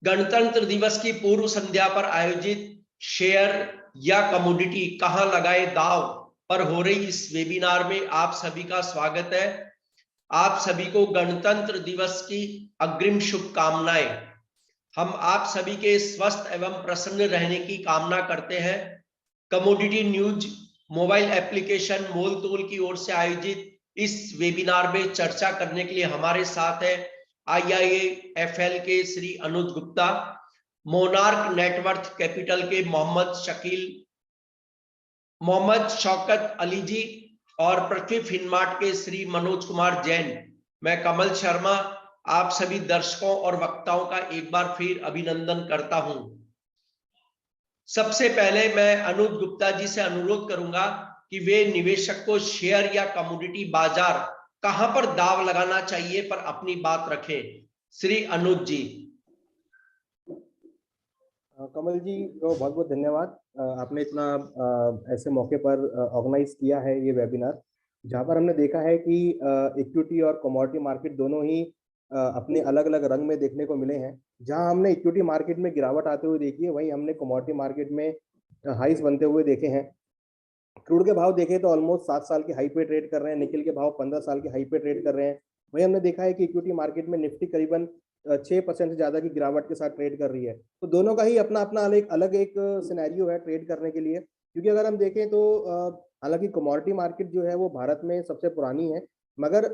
गणतंत्र दिवस की पूर्व संध्या पर आयोजित शेयर या कमोडिटी कहां लगाए दांव पर हो रही इस वेबिनार में आप सभी का स्वागत है। आप सभी को गणतंत्र दिवस की अग्रिम शुभकामनाएं। हम आप सभी के स्वस्थ एवं प्रसन्न रहने की कामना करते हैं। कमोडिटी न्यूज मोबाइल एप्लीकेशन मोल तोल की ओर से आयोजित इस वेबिनार में चर्चा करने के लिए हमारे साथ है IIFL के श्री अनुज गुप्ता, मोनार्क नेटवर्थ कैपिटल के मोहम्मद शौकत अली जी और पृथ्वी फिनमार्ट के श्री मनोज कुमार जैन। मैं कमल शर्मा आप सभी दर्शकों और वक्ताओं का एक बार फिर अभिनंदन करता हूं। सबसे पहले मैं अनुज गुप्ता जी से अनुरोध करूंगा कि वे निवेशक को शेयर या कमोडिटी बाजार कहां पर दांव लगाना चाहिए पर अपनी बात रखें। श्री अनुज जी। कमल जी को बहुत बहुत धन्यवाद। आपने इतना ऐसे मौके पर ऑर्गेनाइज किया है ये वेबिनार, जहां पर हमने देखा है कि इक्विटी और कमोडिटी मार्केट दोनों ही अपने अलग अलग रंग में देखने को मिले हैं। जहां हमने इक्विटी मार्केट में गिरावट आते हुए देखी है, वहीं हमने कमोडिटी मार्केट में हाइस बनते हुए देखे हैं। क्रूड के भाव देखें तो ऑलमोस्ट 7 साल के हाई पे ट्रेड कर रहे हैं, निकेल के भाव 15 साल के हाई पे ट्रेड कर रहे हैं। वहीं हमने देखा है कि इक्विटी मार्केट में निफ्टी करीबन 6% से ज्यादा की गिरावट के साथ ट्रेड कर रही है। तो दोनों का ही अपना अपना अलग एक सिनेरियो है ट्रेड करने के लिए। क्योंकि अगर हम देखें तो हालांकि कमोडिटी मार्केट जो है वो भारत में सबसे पुरानी है, मगर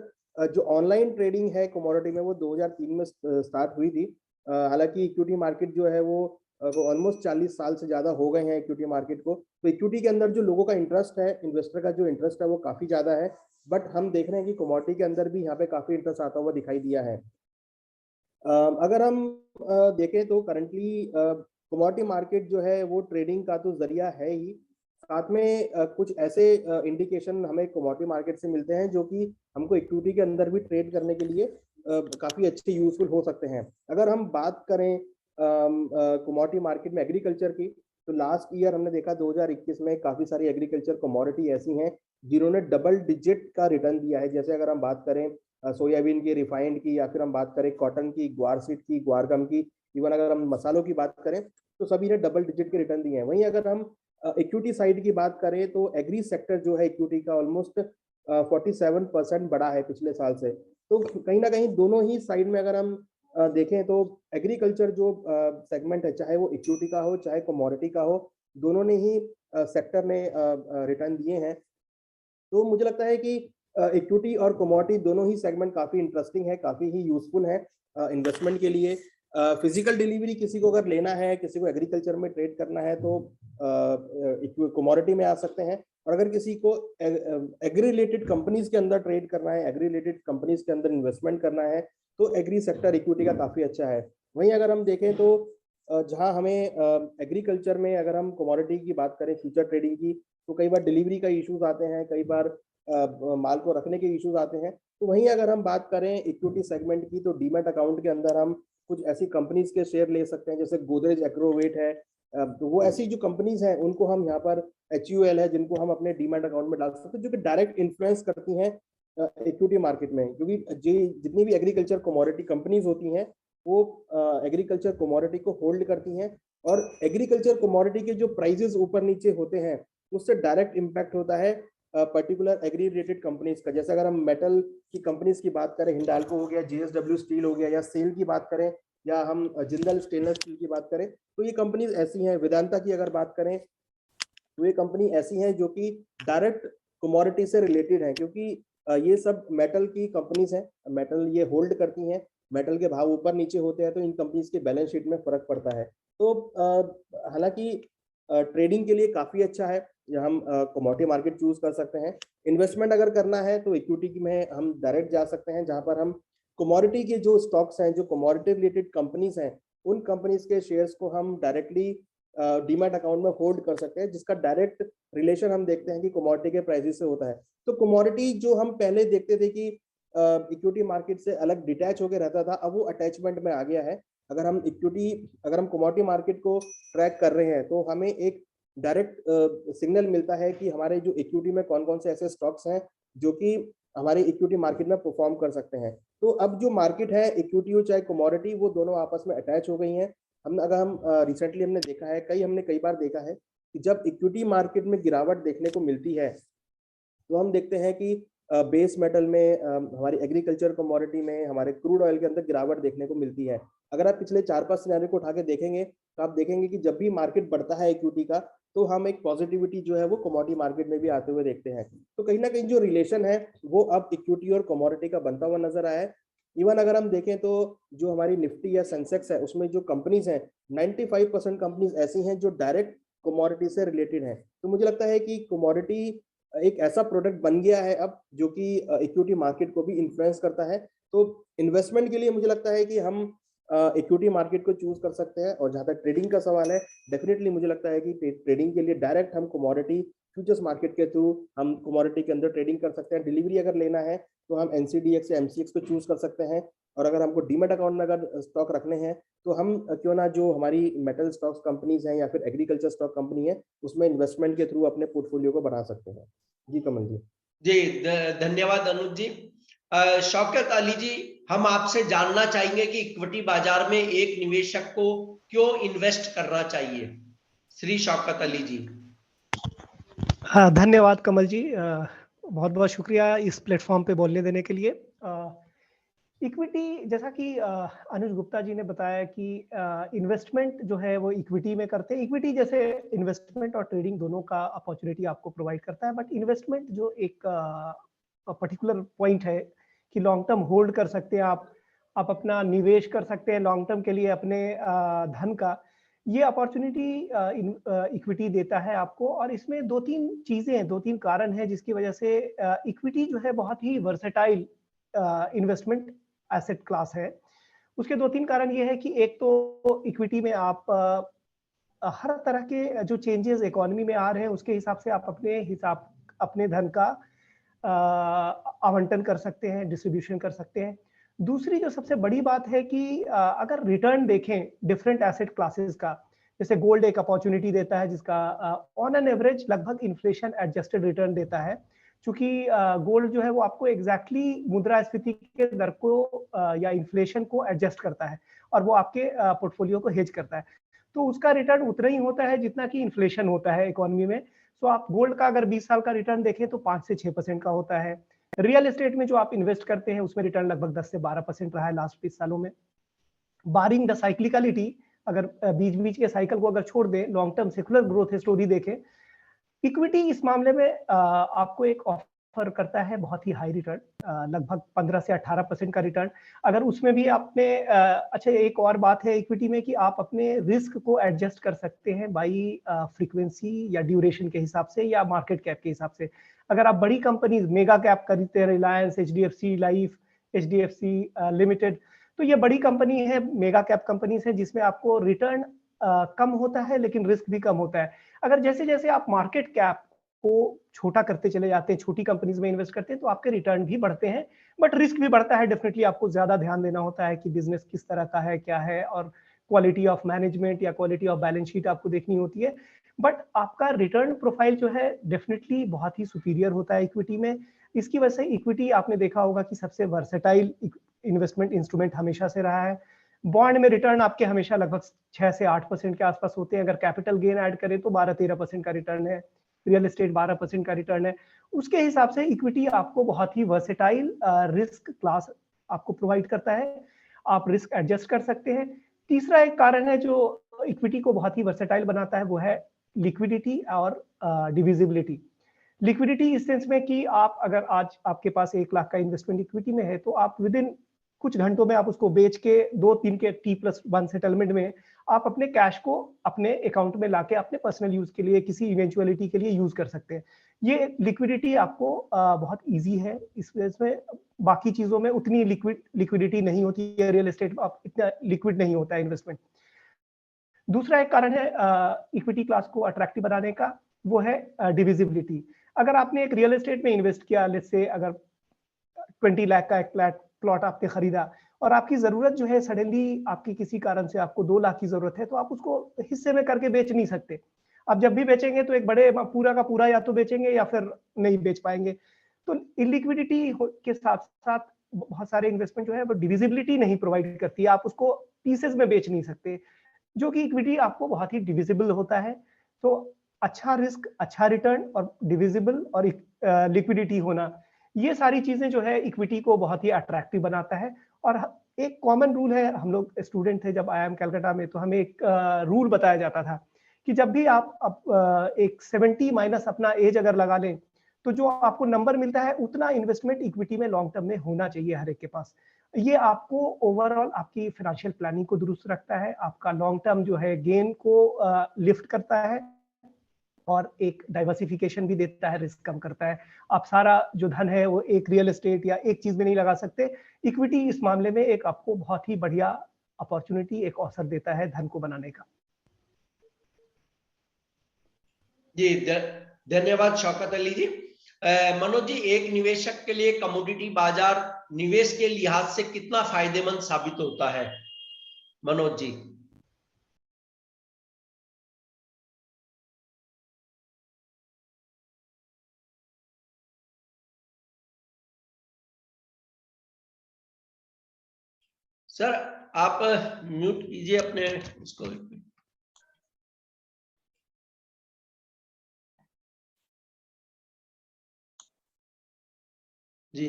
जो ऑनलाइन ट्रेडिंग है कमोडिटी में वो 2003 में स्टार्ट हुई थी। हालांकि इक्विटी मार्केट जो है वो ऑलमोस्ट 40 साल से ज्यादा हो गए हैं इक्विटी मार्केट को। तो इक्विटी के अंदर जो लोगों का इंटरेस्ट है, इन्वेस्टर का जो इंटरेस्ट है वो काफी ज्यादा है। बट हम देख रहे हैं कि कमोडिटी के अंदर भी यहाँ पे काफी इंटरेस्ट आता हुआ दिखाई दिया है। अगर हम देखें तो करंटली कमोडिटी मार्केट जो है वो ट्रेडिंग का तो जरिया है ही, साथ में कुछ ऐसे इंडिकेशन हमें कमोडिटी मार्केट से मिलते हैं जो कि हमको इक्विटी के अंदर भी ट्रेड करने के लिए काफी अच्छे यूजफुल हो सकते हैं। अगर हम बात करें कमोडिटी मार्केट में एग्रीकल्चर की, तो लास्ट ईयर हमने देखा 2021 में काफी सारी एग्रीकल्चर कमोडिटी ऐसी हैं जिन्होंने डबल डिजिट का रिटर्न दिया है। जैसे अगर हम बात करें सोयाबीन की, रिफाइंड की, या फिर हम बात करें कॉटन की, ग्वार सीड की, ग्वार गम की, इवन अगर हम मसालों की बात करें तो सभी ने डबल डिजिट के रिटर्न दिए हैं। वहीं अगर हम इक्विटी साइड की बात करें तो एग्री सेक्टर जो है इक्विटी का ऑलमोस्ट 47% बढ़ा है पिछले साल से। तो कहीं ना कहीं दोनों ही साइड में अगर हम देखें तो एग्रीकल्चर जो सेगमेंट है, चाहे वो इक्विटी का हो चाहे कमोडिटी का हो, दोनों ने ही सेक्टर ने रिटर्न दिए हैं। तो मुझे लगता है कि इक्विटी और कमोडिटी दोनों ही सेगमेंट काफी इंटरेस्टिंग है, काफी ही यूजफुल है इन्वेस्टमेंट के लिए। फिजिकल डिलीवरी किसी को अगर लेना है, किसी को एग्रीकल्चर में ट्रेड करना है तो कमोडिटी में आ सकते हैं। और अगर किसी को एग्री रिलेटेड कंपनीज के अंदर ट्रेड करना है, एग्री रिलेटेड कंपनीज के अंदर इन्वेस्टमेंट करना है, तो एग्री सेक्टर इक्विटी का काफी अच्छा है। वहीं अगर हम देखें तो जहां हमें एग्रीकल्चर में अगर हम कमोडिटी की बात करें, फ्यूचर ट्रेडिंग की, तो कई बार डिलीवरी का इश्यूज आते हैं, कई बार माल को रखने के इश्यूज आते हैं। तो वहीं अगर हम बात करें इक्विटी सेगमेंट की, तो डीमैट अकाउंट के अंदर हम कुछ ऐसी कंपनीज के शेयर ले सकते हैं, जैसे गोदरेज एग्रोवेट है। तो वो ऐसी जो कंपनीज हैं उनको हम यहाँ पर, HUL है, जिनको हम अपने डीमैट अकाउंट में डाल सकते हैं, जो कि डायरेक्ट इन्फ्लुएंस करती हैं इक्विटी मार्केट में। क्योंकि जितनी भी एग्रीकल्चर कमोडिटी कंपनीज होती हैं वो एग्रीकल्चर कमोडिटी को होल्ड करती हैं, और एग्रीकल्चर कमोडिटी के जो प्राइजेस ऊपर नीचे होते हैं उससे डायरेक्ट इम्पैक्ट होता है पर्टिकुलर एग्री रिलेटेड कंपनीज का। जैसे अगर हम मेटल की कंपनीज की बात करें, हिंडाल्को हो गया, JSW स्टील हो गया, या सेल की बात करें, या हम जिंदल स्टेनलेस स्टील की बात करें, तो ये कंपनीज ऐसी हैं। वेदांता की अगर बात करें तो ये कंपनी ऐसी हैं जो कि डायरेक्ट कमोडिटी से रिलेटेड है, क्योंकि ये सब मेटल की कंपनीज हैं, मेटल ये होल्ड करती हैं। मेटल के भाव ऊपर नीचे होते हैं तो इन कंपनीज के बैलेंस शीट में फर्क पड़ता है। तो हालांकि ट्रेडिंग के लिए काफी अच्छा है, हम कमोडिटी मार्केट चूज कर सकते हैं। इन्वेस्टमेंट अगर करना है तो इक्विटी में हम डायरेक्ट जा सकते हैं, जहां पर हम कमोडिटी के जो स्टॉक्स हैं, जो कमोडिटी रिलेटेड कंपनीज हैं, उन कंपनीज के शेयर्स को हम डायरेक्टली डीमैट अकाउंट में होल्ड कर सकते हैं, जिसका डायरेक्ट रिलेशन हम देखते हैं कि कमोडिटी के प्राइसेस से होता है। तो कमोडिटी जो हम पहले देखते थे कि इक्विटी मार्केट से अलग डिटैच होकर रहता था, अब वो अटैचमेंट में आ गया है। अगर हम कमोडिटी मार्केट को ट्रैक कर रहे हैं तो हमें एक डायरेक्ट सिग्नल मिलता है कि हमारे जो इक्विटी में कौन कौन से ऐसे स्टॉक्स हैं जो कि हमारे इक्विटी मार्केट में परफॉर्म कर सकते हैं। तो अब जो मार्केट है, इक्विटी हो चाहे कमोडिटी, वो दोनों आपस में अटैच हो गई हैं। हम रिसेंटली हमने देखा है, हमने कई बार देखा है कि जब इक्विटी मार्केट में गिरावट देखने को मिलती है, तो हम देखते हैं कि बेस मेटल में, हमारी एग्रीकल्चर कमोडिटी में, हमारे क्रूड ऑयल के अंदर गिरावट देखने को मिलती है। अगर आप पिछले 4-5 सिनेरियो को उठा के देखेंगे, तो आप देखेंगे कि जब भी मार्केट बढ़ता है इक्विटी का, तो हम एक पॉजिटिविटी जो है वो कमोडिटी मार्केट में भी आते हुए देखते हैं। तो कहीं ना कहीं जो रिलेशन है वो अब इक्विटी और कमोडिटी का बनता हुआ नजर आया है। इवन अगर हम देखें तो जो हमारी निफ्टी या सेंसेक्स है, उसमें जो कंपनीज हैं, 95% कंपनीज ऐसी हैं जो डायरेक्ट कमोडिटी से रिलेटेड हैं। तो मुझे लगता है कि कमोडिटी एक ऐसा प्रोडक्ट बन गया है अब, जो कि इक्विटी मार्केट को भी इन्फ्लुएंस करता है। तो इन्वेस्टमेंट के लिए मुझे लगता है कि हम इक्विटी मार्केट को चूज कर सकते हैं। और जहां तक ट्रेडिंग का सवाल है, डेफिनेटली मुझे लगता है कि ट्रेडिंग के लिए डायरेक्ट हम कमोडिटी फ्यूचर्स मार्केट के थ्रू हम कमोडिटी के अंदर ट्रेडिंग कर सकते हैं। डिलीवरी अगर लेना है तो हम एनसीडीएक्स या एमसीएक्स को चूज कर सकते हैं। और अगर हमको डीमेट अकाउंट में अगर स्टॉक रखने हैं, तो हम क्यों ना जो हमारी मेटल स्टॉक्स कंपनीज हैं या फिर एग्रीकल्चर स्टॉक कंपनी है, उसमें इन्वेस्टमेंट के थ्रू अपने पोर्टफोलियो को बढ़ा सकते हैं। जी कमल जी। जी धन्यवाद अनुज जी। शौकत अली जी, हम आपसे जानना चाहेंगे कि इक्विटी बाजार में एक निवेशक को क्यों इन्वेस्ट करना चाहिए। श्री शौकत अली जी। हाँ, धन्यवाद कमल जी, बहुत बहुत शुक्रिया इस प्लेटफॉर्म पे बोलने देने के लिए। इक्विटी, जैसा कि अनुज गुप्ता जी ने बताया कि इन्वेस्टमेंट जो है वो इक्विटी में करते हैं। इक्विटी जैसे इन्वेस्टमेंट और ट्रेडिंग दोनों का अपॉर्चुनिटी आपको प्रोवाइड करता है, बट इन्वेस्टमेंट जो एक पर्टिकुलर पॉइंट है कि लॉन्ग टर्म होल्ड कर सकते हैं आप अपना निवेश कर सकते हैं लॉन्ग टर्म के लिए अपने धन का। ये अपॉर्चुनिटी इक्विटी देता है आपको, और इसमें दो तीन चीजें हैं, दो तीन कारण हैं जिसकी वजह से इक्विटी जो है बहुत ही वर्सेटाइल इन्वेस्टमेंट एसेट क्लास है। उसके दो तीन कारण ये है कि एक तो इक्विटी में आप हर तरह के जो चेंजेस इकोनॉमी में आ रहे हैं उसके हिसाब से आप अपने धन का आवंटन कर सकते हैं, डिस्ट्रीब्यूशन कर सकते हैं। दूसरी जो सबसे बड़ी बात है कि अगर रिटर्न देखें डिफरेंट एसेट क्लासेस का, जैसे गोल्ड एक अपॉर्चुनिटी देता है जिसका ऑन एन एवरेज लगभग इन्फ्लेशन एडजस्टेड रिटर्न देता है, क्योंकि गोल्ड जो है वो आपको एग्जैक्टली मुद्रास्फीति के दर को या इन्फ्लेशन को एडजस्ट करता है और वो आपके पोर्टफोलियो को हेज करता है। तो उसका रिटर्न उतना ही होता है जितना कि इन्फ्लेशन होता है इकोनॉमी में। तो आप गोल्ड का अगर 20 साल का रिटर्न देखें तो 5 से 6% का होता है। रियल एस्टेट में जो आप इन्वेस्ट करते हैं उसमें रिटर्न लगभग 10 से 12% रहा है लास्ट 20 सालों में। बारिंग द साइक्लिकलिटी, अगर बीच बीच के साइकिल को अगर छोड़ दें, long term secular growth story देखें, इक्विटी इस मामले में आपको एक ऑफर करता है बहुत ही हाई रिटर्न, लगभग 15 से 18% का रिटर्न। अगर उसमें भी आपने अच्छा, एक और बात है इक्विटी में कि आप अपने रिस्क को एडजस्ट कर सकते हैं बाई फ्रीक्वेंसी या ड्यूरेशन के हिसाब से या मार्केट कैप के हिसाब से। अगर आप बड़ी कंपनीज मेगा कैप खरीदते हैं, Reliance, HDFC life, HDFC limited, तो ये बड़ी कंपनी है, मेगा कैप कंपनीज है जिसमें आपको रिटर्न कम होता है लेकिन रिस्क भी कम होता है। अगर जैसे जैसे आप मार्केट कैप को छोटा करते चले जाते हैं, छोटी कंपनीज में इन्वेस्ट करते हैं, तो आपके रिटर्न भी बढ़ते हैं बट रिस्क भी बढ़ता है। डेफिनेटली आपको ज्यादा ध्यान देना होता है कि बिजनेस किस तरह का है, क्या है, और क्वालिटी ऑफ मैनेजमेंट या क्वालिटी ऑफ बैलेंस शीट आपको देखनी होती है। बट आपका रिटर्न प्रोफाइल जो है डेफिनेटली बहुत ही सुपीरियर होता है इक्विटी में। इसकी वजह से इक्विटी आपने देखा होगा कि सबसे वर्सेटाइल इन्वेस्टमेंट इंस्ट्रूमेंट हमेशा से रहा है। बॉन्ड में रिटर्न आपके हमेशा लगभग 6 से 8% के आसपास होते हैं। अगर कैपिटल गेन ऐड करें तो 12-13% का रिटर्न है। रियल एस्टेट 12% का रिटर्न है। उसके हिसाब से इक्विटी आपको बहुत ही वर्सेटाइल रिस्क क्लास आपको प्रोवाइड करता है। आप रिस्क एडजस्ट कर सकते हैं। तीसरा एक कारण है जो इक्विटी को बहुत ही वर्सेटाइल बनाता है, वो है लिक्विडिटी और डिविजिबिलिटी। लिक्विडिटी इस सेंस में कि आप अगर आज आपके पास 1 लाख का इन्वेस्टमेंट इक्विटी में है तो आप विद इन कुछ घंटों में आप उसको बेच के 2-3 के T+1 सेटलमेंट में आप अपने कैश को अपने अकाउंट में लाके अपने पर्सनल यूज के लिए, किसी इवेंचुअलिटी के लिए यूज कर सकते हैं। ये लिक्विडिटी आपको बहुत इजी है। इसमें बाकी चीजों में उतनी लिक्विडिटी नहीं होती है। रियल एस्टेट में आप इतना लिक्विड नहीं होता है इन्वेस्टमेंट। दूसरा एक कारण है इक्विटी क्लास को अट्रैक्टिव बनाने का, वो है डिविजिबिलिटी। अगर आपने एक रियल एस्टेट में इन्वेस्ट किया, लेट्स से अगर 20 लाख का एक प्लॉट आपने खरीदा और आपकी जरूरत जो है सडनली आपकी किसी कारण से आपको 2 लाख की जरूरत है, तो आप उसको हिस्से में करके बेच नहीं सकते। आप जब भी बेचेंगे तो एक बड़े पूरा का पूरा या तो बेचेंगे या फिर नहीं बेच पाएंगे। तो इलिक्विडिटी के साथ साथ बहुत सारे इन्वेस्टमेंट जो है वो डिविजिबिलिटी नहीं प्रोवाइड करती है, आप उसको पीसेस में बेच नहीं सकते, जो कि इक्विटी आपको बहुत ही डिविजिबल होता है। तो अच्छा रिस्क, अच्छा रिटर्न और डिविजिबल और लिक्विडिटी होना, ये सारी चीजें जो है इक्विटी को बहुत ही अट्रैक्टिव बनाता है। और एक कॉमन रूल है, हम लोग स्टूडेंट थे जब IIM कलकत्ता में, तो हमें एक रूल बताया जाता था कि जब भी आप एक 70 माइनस अपना एज अगर लगा लें, तो जो आपको नंबर मिलता है उतना इन्वेस्टमेंट इक्विटी में लॉन्ग टर्म में होना चाहिए हर एक के पास। ये आपको ओवरऑल आपकी फाइनेंशियल प्लानिंग को दुरुस्त रखता है, आपका लॉन्ग टर्म जो है गेन को लिफ्ट करता है, और एक डाइवर्सिफिकेशन भी देता है, रिस्क कम करता है। आप सारा जो धन है वो एक रियल एस्टेट या एक चीज में नहीं लगा सकते। इक्विटी इस मामले में एक आपको बहुत ही बढ़िया अपॉर्चुनिटी, एक अवसर देता है धन को बनाने का। जी धन्यवाद शौकत अली जी। मनोज जी, एक निवेशक के लिए कमोडिटी बाजार निवेश के लिहाज से कितना फायदेमंद साबित होता है? मनोज जी। सर आप म्यूट कीजिए अपने इसको। जी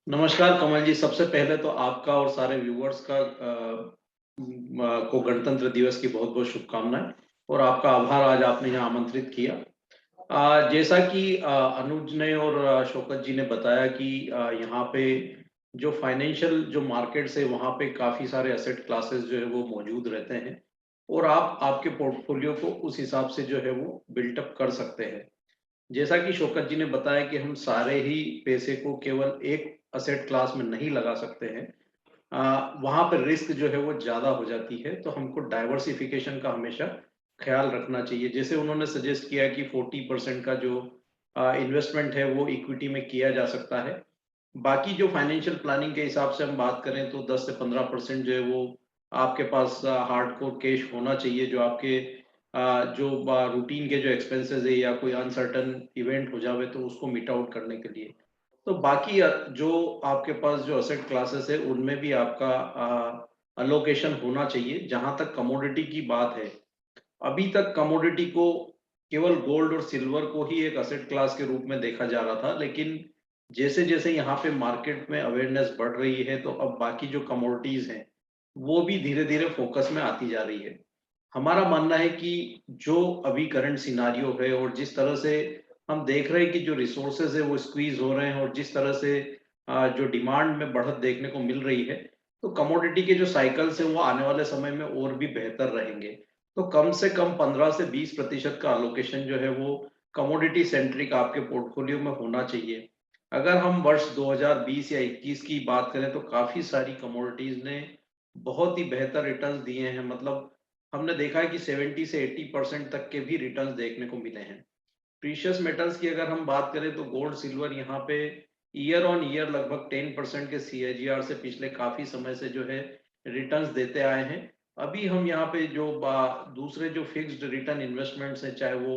नमस्कार कमल जी, सबसे पहले तो आपका और सारे व्यूअर्स का को गणतंत्र दिवस की बहुत बहुत शुभकामनाएं, और आपका आभार आज आपने यहाँ आमंत्रित किया। जैसा कि अनुज ने और शौकत जी ने बताया कि यहाँ पे जो फाइनेंशियल जो मार्केट्स है वहाँ पे काफी सारे एसेट क्लासेस जो है वो मौजूद रहते हैं, और आप आपके पोर्टफोलियो को उस हिसाब से जो है वो बिल्टअप कर सकते हैं। जैसा कि शौकत जी ने बताया कि हम सारे ही पैसे को केवल एक असेट क्लास में नहीं लगा सकते हैं, वहां पर रिस्क जो है वो ज्यादा हो जाती है, तो हमको डाइवर्सिफिकेशन का हमेशा ख्याल रखना चाहिए। जैसे उन्होंने सजेस्ट किया कि 40% का जो इन्वेस्टमेंट है वो इक्विटी में किया जा सकता है। बाकी जो फाइनेंशियल प्लानिंग के हिसाब से हम बात करें तो 10 से 15% जो है वो आपके पास हार्डकोर कैश होना चाहिए, जो आपके जो रूटीन के जो एक्सपेंसेस है या कोई अनसर्टन इवेंट हो जावे तो उसको मीट आउट करने के लिए। तो बाकी जो आपके पास जो असेट क्लासेस है उनमें भी आपका अलोकेशन होना चाहिए। जहां तक कमोडिटी की बात है, अभी तक कमोडिटी को केवल गोल्ड और सिल्वर को ही एक असेट क्लास के रूप में देखा जा रहा था, लेकिन जैसे जैसे यहाँ पे मार्केट में अवेयरनेस बढ़ रही है तो अब बाकी जो कमोडिटीज हैं वो भी धीरे धीरे फोकस में आती जा रही है। हमारा मानना है कि जो अभी करंट सिनारियो है और जिस तरह से हम देख रहे हैं कि जो रिसोर्सेज है वो स्क्वीज हो रहे हैं, और जिस तरह से जो डिमांड में बढ़त देखने को मिल रही है, तो कमोडिटी के जो साइकिल्स है वो आने वाले समय में और भी बेहतर रहेंगे। तो कम से कम 15 से 20% का अलोकेशन जो है वो कमोडिटी सेंट्रिक आपके पोर्टफोलियो में होना चाहिए। अगर हम वर्ष 2020 या 21 की बात करें तो काफी सारी कमोडिटीज ने बहुत ही बेहतर रिटर्न्स दिए हैं। मतलब हमने देखा है कि 70 से 80% तक के भी रिटर्न्स देखने को मिले हैं। प्रीशियस मेटल्स की अगर हम बात करें तो गोल्ड सिल्वर यहाँ पे ईयर ऑन ईयर लगभग 10% के CAGR से पिछले काफी समय से जो है रिटर्न्स देते आए हैं। अभी हम यहाँ पे जो दूसरे जो फिक्स्ड रिटर्न इन्वेस्टमेंट्स हैं, चाहे वो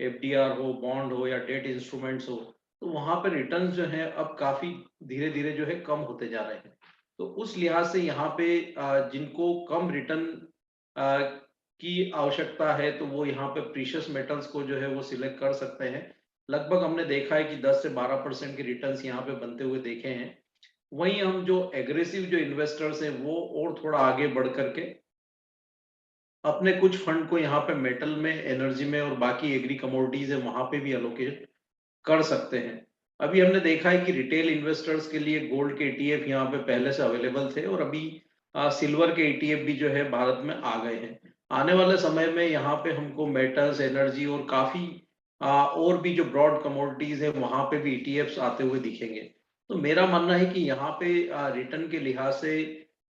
FDR हो, बॉन्ड हो या डेट इंस्ट्रूमेंट्स हो, तो वहां पे रिटर्न्स जो है अब काफी धीरे धीरे जो है कम होते जा रहे हैं। तो उस लिहाज से यहाँ पे जिनको कम रिटर्न की आवश्यकता है तो वो यहाँ पे प्रीशियस मेटल्स को जो है वो सिलेक्ट कर सकते हैं। लगभग हमने देखा है कि 10 से 12% के रिटर्न्स यहाँ पे बनते हुए देखे हैं। वहीं हम जो एग्रेसिव जो इन्वेस्टर्स हैं वो और थोड़ा आगे बढ़ करके अपने कुछ फंड को यहाँ पे मेटल में, एनर्जी में और बाकी एग्री कमोडिटीज है वहां पे भी अलोकेट कर सकते हैं। अभी हमने देखा है कि रिटेल इन्वेस्टर्स के लिए गोल्ड के ETF यहाँ पे पहले से अवेलेबल थे, और अभी सिल्वर के ETF भी जो है भारत में आ गए हैं। आने वाले समय में यहाँ पे हमको मेटल्स, एनर्जी और काफी और भी जो ब्रॉड कमोडिटीज है वहां पे भी ETFs आते हुए दिखेंगे। तो मेरा मानना है कि यहाँ पे रिटर्न के लिहाज से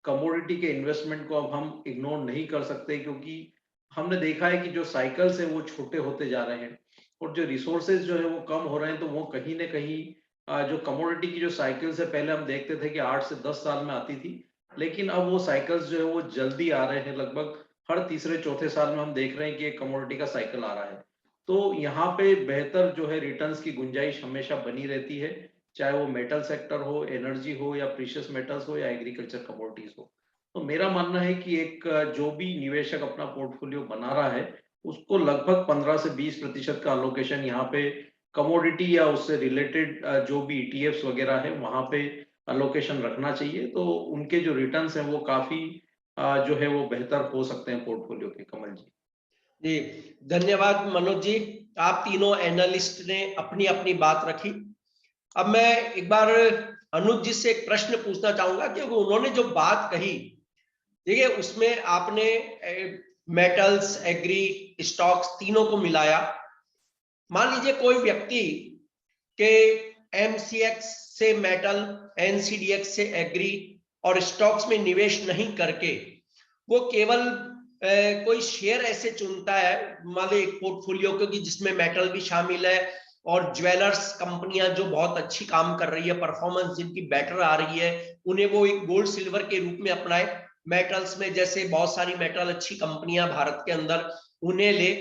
कमोडिटी के इन्वेस्टमेंट को अब हम इग्नोर नहीं कर सकते, क्योंकि हमने देखा है कि जो साइकिल्स है वो छोटे होते जा रहे हैं और जो रिसोर्सेज जो है वो कम हो रहे हैं। तो वो कहीं ना कहीं जो कमोडिटी की जो साइकिल्स है, पहले हम देखते थे कि 8 से 10 साल में आती थी, लेकिन अब वो साइकिल्स जो है वो जल्दी आ रहे हैं। लगभग हर तीसरे चौथे साल में हम देख रहे हैं कि एक कमोडिटी का साइकिल आ रहा है। तो यहाँ पे बेहतर जो है रिटर्न्स की गुंजाइश हमेशा बनी रहती है, चाहे वो मेटल सेक्टर हो, एनर्जी हो, या प्रीशियस मेटल्स हो, या एग्रीकल्चर कमोडिटीज हो। तो मेरा मानना है कि एक जो भी निवेशक अपना पोर्टफोलियो बना रहा है, उसको लगभग 15 से 20% का अलोकेशन यहाँ पे कमोडिटी या उससे रिलेटेड जो भी ETFs वगैरह है वहां पे अलोकेशन रखना चाहिए। तो उनके जो रिटर्न्स हैं वो काफी जो है वो बेहतर हो सकते हैं पोर्टफोलियो के। कमल जी। जी, धन्यवाद मनोज जी। आप तीनों एनालिस्ट ने अपनी अपनी बात रखी। अब मैं एक बार अनुज जी से एक प्रश्न पूछना चाहूंगा कि उन्होंने जो बात कही, देखिए उसमें आपने मेटल्स, एग्री, स्टॉक्स तीनों को मिलाया। मान लीजिए कोई व्यक्ति के MCX से मेटल, NCDX से एग्री और स्टॉक्स में निवेश नहीं करके वो केवल कोई शेयर ऐसे चुनता है, मान लो एक पोर्टफोलियो क्योंकि जिसमें मेटल भी शामिल है और ज्वेलर्स कंपनियां जो बहुत अच्छी काम कर रही है, परफॉर्मेंस जिनकी बेटर आ रही है, उन्हें वो एक गोल्ड सिल्वर के रूप में अपनाए। मेटल्स में जैसे बहुत सारी मेटल अच्छी कंपनियां भारत के अंदर, उन्हें ले।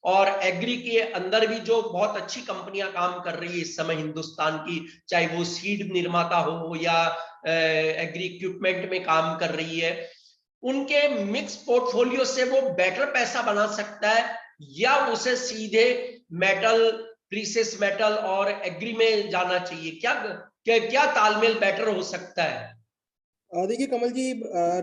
और एग्री के अंदर भी जो बहुत अच्छी कंपनियां काम कर रही है इस समय हिंदुस्तान की, चाहे वो सीड निर्माता हो या एग्री इक्विपमेंट में काम कर रही है, उनके मिक्स पोर्टफोलियो से वो बेटर पैसा बना सकता है, या उसे सीधे मेटल, प्रीशियस मेटल और एग्री में जाना चाहिए? क्या तालमेल बेटर हो सकता है? देखिए कमल जी,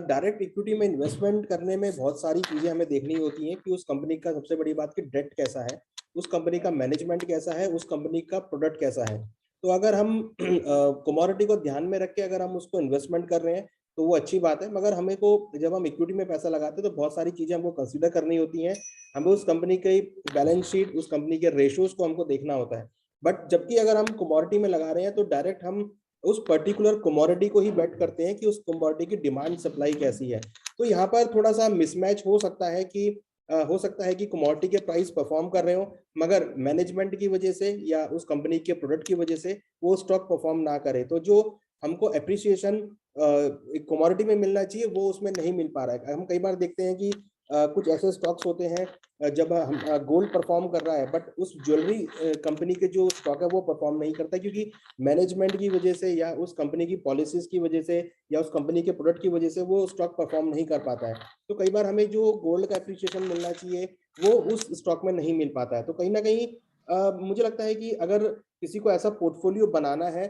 डायरेक्ट इक्विटी में इन्वेस्टमेंट करने में बहुत सारी चीजें हमें देखनी होती हैं कि उस कंपनी का, सबसे बड़ी बात कि डेट कैसा है, उस कंपनी का मैनेजमेंट कैसा है, उस कंपनी का प्रोडक्ट कैसा है। तो अगर हम कमोडिटी को ध्यान में रख के अगर हम उसको इन्वेस्टमेंट कर रहे हैं तो वो अच्छी बात है, मगर हमें को जब हम इक्विटी में पैसा लगाते हैं तो बहुत सारी चीजें हमको कंसिडर करनी होती हैं। हमें उस कंपनी की बैलेंस शीट, उस कंपनी के रेशियोज को हमको देखना होता है। बट जबकि अगर हम कमोडिटी में लगा रहे हैं तो डायरेक्ट हम उस पर्टिकुलर कमोडिटी को ही बेट करते हैं कि उस कमोडिटी की डिमांड सप्लाई कैसी है। तो यहाँ पर थोड़ा सा मिसमैच हो सकता है कि कमोडिटी के प्राइस परफॉर्म कर रहे हो, मगर मैनेजमेंट की वजह से या उस कंपनी के प्रोडक्ट की वजह से वो स्टॉक परफॉर्म ना करे, तो जो हमको अप्रिसिएशन कमोडिटी में मिलना चाहिए वो उसमें नहीं मिल पा रहा है। हम कई बार देखते हैं कि कुछ ऐसे स्टॉक्स होते हैं जब हम गोल्ड परफॉर्म कर रहा है, बट उस ज्वेलरी कंपनी के जो स्टॉक है वो परफॉर्म नहीं करता, क्योंकि मैनेजमेंट की वजह से या उस कंपनी की पॉलिसीज की वजह से या उस कंपनी के प्रोडक्ट की वजह से वो स्टॉक परफॉर्म नहीं कर पाता है। तो कई बार हमें जो गोल्ड का एप्रिसिएशन मिलना चाहिए वो उस स्टॉक में नहीं मिल पाता है। तो कहीं ना कहीं मुझे लगता है कि अगर किसी को ऐसा पोर्टफोलियो बनाना है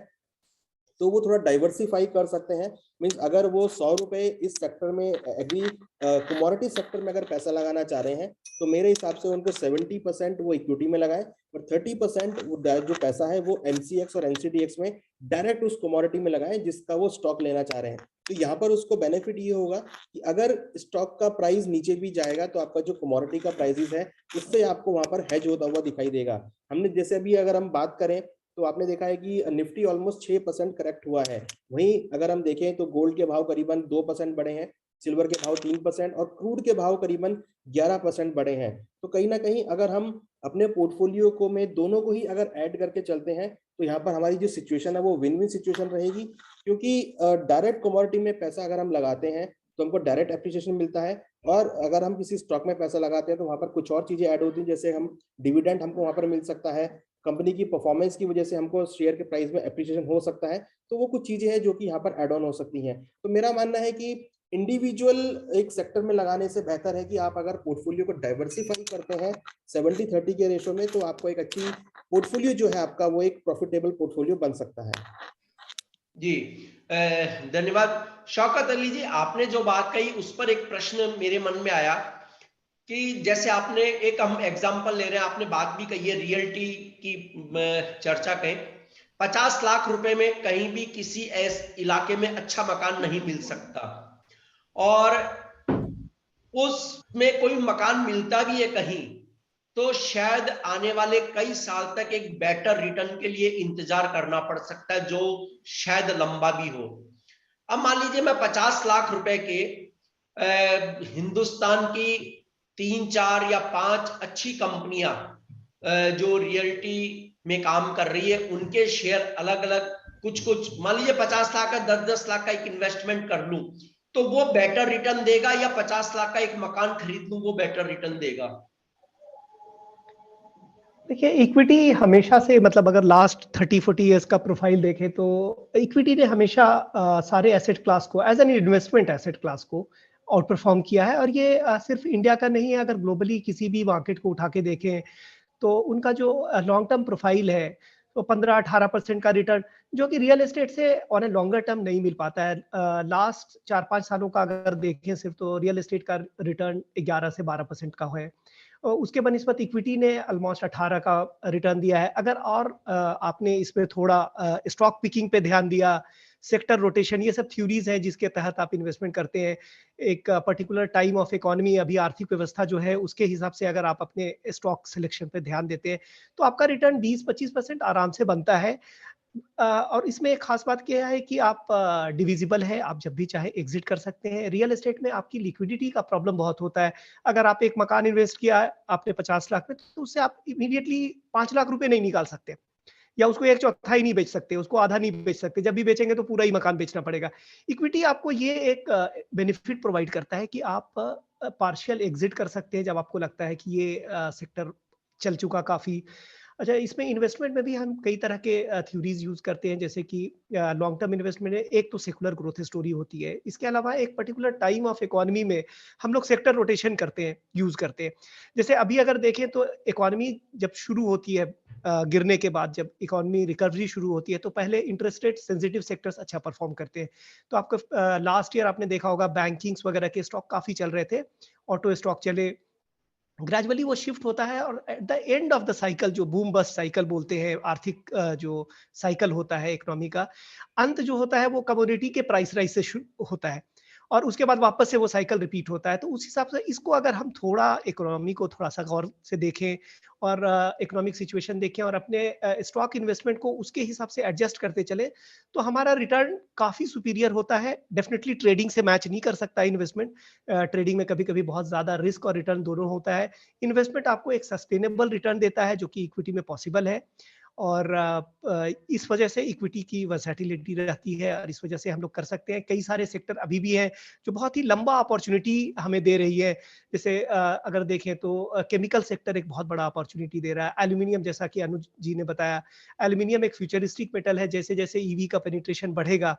तो वो थोड़ा डाइवर्सिफाई कर सकते हैं। मींस अगर वो 100 रुपए इस सेक्टर में, एग्री कमोडिटी सेक्टर में अगर पैसा लगाना चाह रहे हैं तो मेरे हिसाब से उनको 70% वो इक्विटी में लगाएं और 30% वो जो पैसा है वो MCX और NCDX में डायरेक्ट उस कमोडिटी में लगाएं जिसका वो स्टॉक लेना चाह रहे हैं। तो यहाँ पर उसको बेनिफिट ये होगा कि अगर स्टॉक का प्राइस नीचे भी जाएगा तो आपका जो कमोडिटी का प्राइसेस है उससे आपको वहां पर हेज होता हुआ दिखाई देगा। हमने जैसे अभी अगर हम बात करें तो आपने देखा है कि निफ्टी ऑलमोस्ट 6% करेक्ट हुआ है। वहीं अगर हम देखें तो गोल्ड के भाव करीबन 2% बढ़े हैं, सिल्वर के भाव 3% और क्रूड के भाव करीबन 11% बढ़े हैं। तो कहीं ना कहीं अगर हम अपने पोर्टफोलियो को में दोनों को ही अगर ऐड करके चलते हैं तो यहाँ पर हमारी जो सिचुएशन है वो विन विन सिचुएशन रहेगी, क्योंकि डायरेक्ट कमोडिटी में पैसा अगर हम लगाते हैं तो हमको डायरेक्ट एप्रिसिएशन मिलता है, और अगर हम किसी स्टॉक में पैसा लगाते हैं तो वहां पर कुछ और चीजें ऐड होती हैं, जैसे हम डिविडेंड हमको वहां पर मिल सकता है, कंपनी की परफॉर्मेंस की वजह से हमको शेयर के प्राइस में एप्रिसिएशन हो सकता है। तो वो कुछ चीजें हैं जो कि यहाँ पर एड ऑन हो सकती हैं। तो मेरा मानना है कि इंडिविजुअल एक सेक्टर में लगाने से बेहतर है कि आप अगर पोर्टफोलियो को डाइवर्सिफाई करते हैं 70-30 के रेशो में, तो आपको एक अच्छी पोर्टफोलियो जो है आपका वो एक प्रॉफिटेबल पोर्टफोलियो बन सकता है। जी, धन्यवाद। शौकत अली जी, आपने जो बात कही उस पर एक प्रश्न मेरे मन में आया कि जैसे आपने एक, हम एग्जांपल ले रहे हैं, आपने बात भी कही है रियल्टी की, चर्चा करें, 50 लाख रुपए में कहीं भी किसी ऐसे इलाके में अच्छा मकान नहीं मिल सकता, और उसमें कोई मकान मिलता भी है कहीं तो शायद आने वाले कई साल तक एक बेटर रिटर्न के लिए इंतजार करना पड़ सकता है, जो शायद लंबा भी हो। अब मान लीजिए मैं 50 लाख रुपए के हिंदुस्तान की 3, 4 या 5 अच्छी कंपनियां जो रियल्टी में काम कर रही है उनके शेयर अलग अलग, कुछ कुछ मान लीजिए 50 लाख का 10-10 लाख का एक इन्वेस्टमेंट कर लूं तो वो बेटर रिटर्न देगा, या 50 लाख का एक मकान खरीद लूं वो बेटर रिटर्न देगा? देखिए इक्विटी हमेशा से मतलब अगर लास्ट 30-40 इयर्स का प्रोफाइल देखें तो इक्विटी ने हमेशा सारे एसेट क्लास को as an investment asset class को आउट परफॉर्म किया है। और ये सिर्फ इंडिया का नहीं है, अगर ग्लोबली किसी भी मार्केट को उठा के देखें तो उनका जो लॉन्ग टर्म प्रोफाइल है तो 15-18% का रिटर्न, जो कि रियल एस्टेट से ऑन ए लॉन्गर टर्म नहीं मिल पाता है। लास्ट 4-5 सालों का अगर देखें सिर्फ, तो रियल एस्टेट का रिटर्न 11 से 12% का है। उसके बनिस्बत इक्विटी ने ऑलमोस्ट 18 का रिटर्न दिया है। अगर और आपने इसमें थोड़ा स्टॉक पिकिंग पे ध्यान दिया, सेक्टर रोटेशन, ये सब थ्योरीज हैं जिसके तहत आप इन्वेस्टमेंट करते हैं। एक पर्टिकुलर टाइम ऑफ इकोनॉमी, अभी आर्थिक व्यवस्था जो है उसके हिसाब से अगर आप अपने स्टॉक सिलेक्शन पे ध्यान देते हैं तो आपका रिटर्न 20-25% आराम से बनता है। और इसमें एक खास बात क्या है कि आप डिविजिबल है, आप जब भी चाहे एग्जिट कर सकते हैं। रियल एस्टेट में आपकी लिक्विडिटी का प्रॉब्लम बहुत होता है। अगर आप एक मकान इन्वेस्ट किया है आपने 50 लाख में, तो उससे आप इमीडिएटली 5 लाख रुपए नहीं निकाल सकते, या उसको एक चौथाई नहीं बेच सकते, उसको आधा नहीं बेच सकते। जब भी बेचेंगे तो पूरा ही मकान बेचना पड़ेगा। इक्विटी आपको ये एक बेनिफिट प्रोवाइड करता है कि आप पार्शियल एग्जिट कर सकते हैं जब आपको लगता है कि ये सेक्टर चल चुका काफी। अच्छा, इसमें इन्वेस्टमेंट में भी हम कई तरह के थ्योरीज यूज करते हैं, जैसे कि लॉन्ग टर्म इन्वेस्टमेंट में एक तो सेकुलर ग्रोथ स्टोरी होती है। इसके अलावा एक पर्टिकुलर टाइम ऑफ इकोनॉमी में हम लोग सेक्टर रोटेशन करते हैं, यूज करते हैं। जैसे अभी अगर देखें तो इकोनॉमी जब शुरू होती है, गिरने के बाद जब इकोनॉमी रिकवरी शुरू होती है, तो पहले इंटरेस्ट रेट सेंसिटिव सेक्टर्स अच्छा परफॉर्म करते हैं। तो आपका लास्ट ईयर आपने देखा होगा बैंकिंग्स वगैरह के स्टॉक काफी चल रहे थे, ऑटो स्टॉक चले। ग्रेजुअली वो शिफ्ट होता है और at the end of the cycle, जो बूम बस्ट साइकिल बोलते हैं, आर्थिक जो साइकिल होता है इकोनॉमी का, अंत जो होता है वो कमोडिटी के प्राइस राइज से शुरू होता है और उसके बाद वापस से वो साइकिल रिपीट होता है। तो उस हिसाब से इसको अगर हम थोड़ा इकोनॉमी को थोड़ा सा गौर से देखें और इकोनॉमिक सिचुएशन देखें और अपने स्टॉक इन्वेस्टमेंट को उसके हिसाब से एडजस्ट करते चले, तो हमारा रिटर्न काफी सुपीरियर होता है। डेफिनेटली ट्रेडिंग से मैच नहीं कर सकता इन्वेस्टमेंट। ट्रेडिंग में कभी कभी बहुत ज्यादा रिस्क और रिटर्न दोनों होता है। इन्वेस्टमेंट आपको एक सस्टेनेबल रिटर्न देता है जो कि इक्विटी में पॉसिबल है। और इस वजह से इक्विटी की वर्सेटिलिटी रहती है और इस वजह से हम लोग कर सकते हैं। कई सारे सेक्टर अभी भी हैं जो बहुत ही लंबा अपॉर्चुनिटी हमें दे रही है। जैसे अगर देखें तो केमिकल सेक्टर एक बहुत बड़ा अपॉर्चुनिटी दे रहा है। एल्यूमिनियम, जैसा कि अनुज जी ने बताया, एल्यूमिनियम एक फ्यूचरिस्टिक मेटल है। जैसे जैसे ईवी का पेनिट्रेशन बढ़ेगा,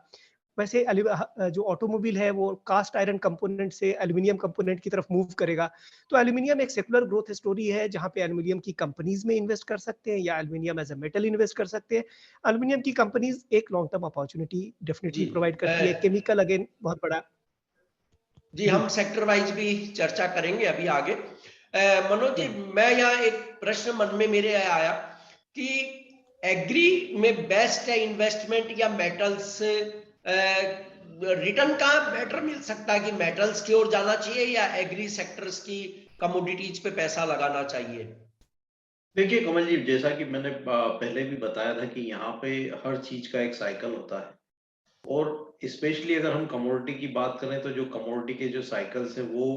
वैसे जो ऑटोमोबाइल है वो कास्ट आयरन कंपोनेंट से एल्यूमिनियम कंपोनेंट की तरफ मूव करेगा। तो एल्यूमिनियम एक सेकुलर ग्रोथ स्टोरी है जहां पे एल्यूमिनियम की कंपनीज में इन्वेस्ट कर सकते हैं या aluminium as a metal invest कर सकते हैं। एल्यूमिनियम की कंपनीज एक लॉन्ग टर्म अपॉर्चुनिटी डेफिनेटली जी प्रोवाइड करती है। केमिकल अगेन बहुत बड़ा। जी, हम सेक्टर वाइज भी चर्चा करेंगे अभी आगे। मनोज जी, मैं यहाँ एक प्रश्न मन में मेरे आया कि एग्री में बेस्ट है इन्वेस्टमेंट या मेटल्स? रिटर्न कहाँ बेटर मिल सकता है कि मेटल्स की ओर जाना चाहिए या एग्री सेक्टर्स की कमोडिटीज पे पैसा लगाना चाहिए? देखिए कमल जी, जैसा कि मैंने पहले भी बताया था कि यहाँ पे हर चीज का एक साइकिल होता है और स्पेशली अगर हम कमोडिटी की बात करें तो जो कमोडिटी के जो साइकिल्स हैं वो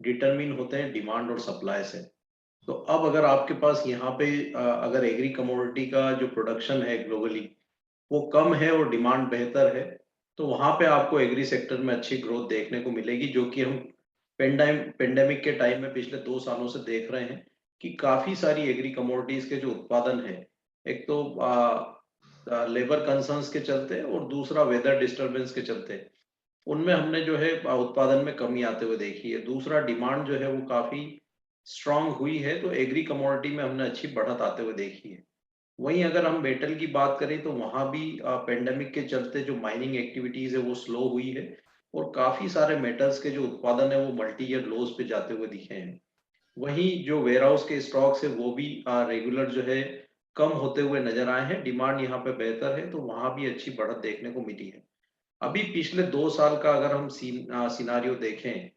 डिटरमिन होते हैं डिमांड और सप्लाई से। तो अब अगर आपके पास यहाँ पे अगर एग्री कमोडिटी का जो प्रोडक्शन है ग्लोबली वो कम है और डिमांड बेहतर है, तो वहां पे आपको एग्री सेक्टर में अच्छी ग्रोथ देखने को मिलेगी, जो कि हम पेंडेमिक के टाइम में पिछले 2 सालों से देख रहे हैं कि काफी सारी एग्री कमोडिटीज के जो उत्पादन है, एक तो लेबर कंसर्न्स के चलते और दूसरा वेदर डिस्टरबेंस के चलते उनमें हमने जो है उत्पादन में कमी आते हुए देखी है। दूसरा डिमांड जो है वो काफी स्ट्रांग हुई है, तो एग्री कमोडिटी में हमने अच्छी बढ़त आते हुए देखी है। वहीं अगर हम मेटल की बात करें तो वहां भी पेंडेमिक के चलते जो माइनिंग एक्टिविटीज है वो स्लो हुई है और काफी सारे मेटल्स के जो उत्पादन है वो मल्टी ईयर लोज पे जाते हुए दिखे हैं। वहीं जो वेयर हाउस के स्टॉक्स है वो भी रेगुलर जो है कम होते हुए नजर आए हैं। डिमांड यहाँ पे बेहतर है तो वहां भी अच्छी बढ़त देखने को मिली है। अभी पिछले 2 साल का अगर हम सिनारियो देखें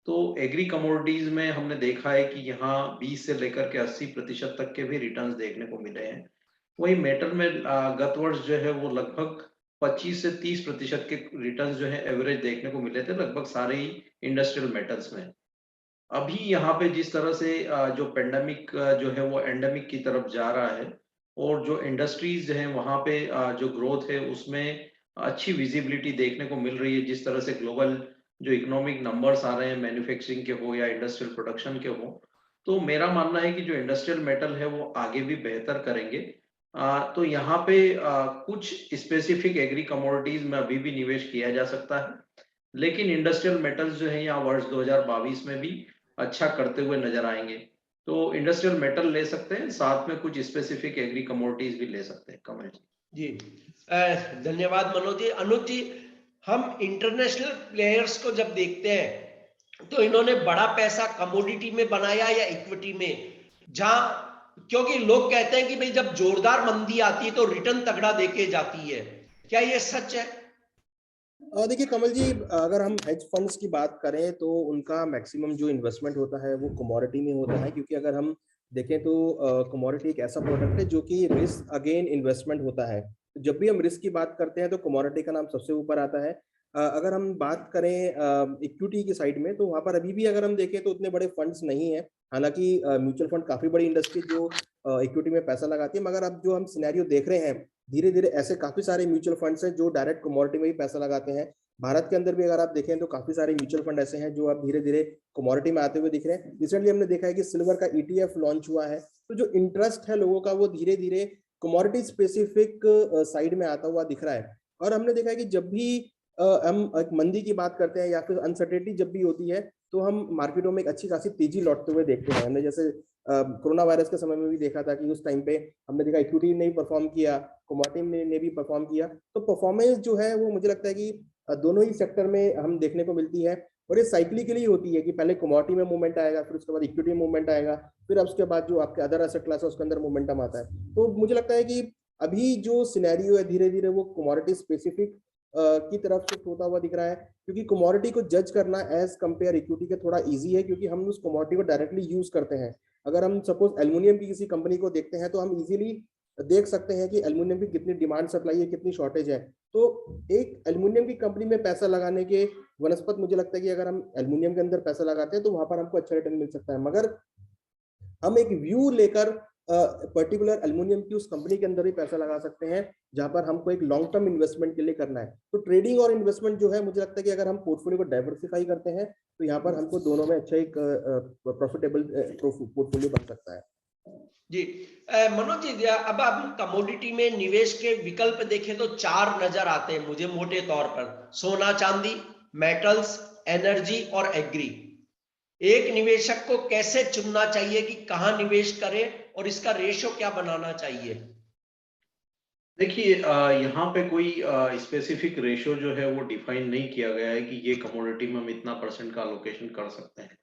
तो एग्री कमोडिटीज में हमने देखा है कि यहाँ 20 से लेकर के 80% तक के भी रिटर्न्स देखने को मिले हैं। वही मेटल में गत वर्ष जो है वो लगभग 25 से 30% के रिटर्न्स जो है एवरेज देखने को मिले थे लगभग सारे ही इंडस्ट्रियल मेटल्स में। अभी यहाँ पे जिस तरह से जो पेंडेमिक जो है वो एंडेमिक की तरफ जा रहा है और जो इंडस्ट्रीज हैं वहाँ पे जो ग्रोथ है उसमें अच्छी विजिबिलिटी देखने को मिल रही है। जिस तरह से ग्लोबल जो इकोनॉमिक नंबर्स आ रहे हैं मैन्युफैक्चरिंग के हो या इंडस्ट्रियल प्रोडक्शन के हो, तो मेरा मानना है कि जो इंडस्ट्रियल मेटल है वो आगे भी बेहतर करेंगे। तो यहाँ पे कुछ स्पेसिफिक एग्री कमोडिटीज में अभी भी निवेश किया जा सकता है, लेकिन इंडस्ट्रियल मेटल्स जो है यहाँ वर्ष 2022 में भी अच्छा करते हुए नजर आएंगे। तो इंडस्ट्रियल मेटल ले सकते हैं, साथ में कुछ स्पेसिफिक एग्री कमोडिटीज भी ले सकते हैं। कमल जी। धन्यवाद मनोज जी। अनुज जी, हम इंटरनेशनल प्लेयर्स को जब देखते हैं तो इन्होंने बड़ा पैसा कमोडिटी में बनाया या इक्विटी में, जहां क्योंकि लोग कहते हैं कि भाई जब जोरदार मंदी आती है तो रिटर्न तगड़ा देके जाती है, क्या ये सच है? देखिए कमल जी, अगर हम हेज फंड्स की बात करें तो उनका मैक्सिमम जो इन्वेस्टमेंट होता है वो कमोडिटी में होता है, क्योंकि अगर हम देखें तो कमोडिटी एक ऐसा प्रोडक्ट है जो कि रिस्क अगेन इन्वेस्टमेंट होता है। जब भी हम रिस्क की बात करते हैं तो कमोडिटी का नाम सबसे ऊपर आता है। अगर हम बात करें इक्विटी की साइड में, तो वहाँ पर अभी भी अगर हम देखें तो उतने बड़े फंड्स नहीं है। हालांकि म्यूचुअल फंड काफी बड़ी इंडस्ट्री जो इक्विटी में पैसा लगाती है, मगर अब जो हम सिनेरियो देख रहे हैं, धीरे धीरे ऐसे काफी सारे म्यूचुअल फंड्स हैं जो डायरेक्ट कमोडिटी में ही पैसा लगाते हैं। भारत के अंदर भी अगर आप देखें तो काफी सारे म्यूचुअल फंड ऐसे हैं जो अब धीरे धीरे कमोडिटी में आते हुए दिख रहे हैं। रिसेंटली हमने देखा है कि सिल्वर का ETF लॉन्च हुआ है। तो जो इंटरेस्ट है लोगों का वो धीरे धीरे कमोडिटी स्पेसिफिक साइड में आता हुआ दिख रहा है। और हमने देखा है कि जब भी हम एक मंदी की बात करते हैं या फिर अनसर्टेनिटी जब भी होती है, तो हम मार्केटों में एक अच्छी खासी तेजी लौटते हुए देखते हैं। हमने जैसे कोरोना वायरस के समय में भी देखा था कि उस टाइम पे हमने देखा इक्विटी ने भी परफॉर्म किया, कमोडिटी ने भी परफॉर्म किया। तो परफॉर्मेंस जो है वो मुझे लगता है कि दोनों ही सेक्टर में हम देखने को मिलती है। और ये साइक्लिकली होती है कि पहले कमोडिटी में मूवमेंट आएगा, फिर उसके बाद इक्विटी में मूवमेंट आएगा, फिर उसके बाद जो आपके अदर एसेट क्लास है उसके अंदर मूवमेंटम आता है। तो मुझे लगता है कि अभी जो सिनेरियो है धीरे धीरे वो कमोडिटी स्पेसिफिक की तरफ शिफ्ट होता हुआ दिख रहा है, क्योंकि कमोडिटी को जज करना एज कंपेयर इक्विटी के थोड़ा इजी है, क्योंकि हम उस कमोडिटी को डायरेक्टली यूज करते हैं। अगर हम सपोज एल्युमिनियम की किसी कंपनी को देखते हैं तो हम इजीली देख सकते हैं कि एल्युमिनियम की कितनी डिमांड सप्लाई है, कितनी शॉर्टेज है। तो एक एल्युमिनियम की कंपनी में पैसा लगाने के वनस्पत मुझे लगता है कि अगर हम एल्युमिनियम के अंदर पैसा लगाते हैं तो वहां पर हमको अच्छा रिटर्न मिल सकता है। मगर हम एक व्यू लेकर पर्टिकुलर एल्युमिनियम की उस कंपनी के अंदर ही पैसा लगा सकते हैं, जहां पर हमको एक लॉन्ग टर्म इन्वेस्टमेंट के लिए करना है। तो ट्रेडिंग और इन्वेस्टमेंट जो है, मुझे लगता है कि अगर हम पोर्टफोलियो को डाइवर्सिफाई करते हैं तो यहाँ पर हमको दोनों में अच्छा एक प्रॉफिटेबल पोर्टफोलियो बन सकता है। जी मनोज जी, अब हम कमोडिटी में निवेश के विकल्प देखें तो 4 नजर आते हैं मुझे मोटे तौर पर: सोना चांदी, मेटल्स, एनर्जी और एग्री। एक निवेशक को कैसे चुनना चाहिए कि कहां निवेश करें और इसका रेशो क्या बनाना चाहिए? देखिए, यहाँ पे कोई स्पेसिफिक रेशो जो है वो डिफाइन नहीं किया गया है कि ये कमोडिटी में हम इतना % का अलोकेशन कर सकते हैं।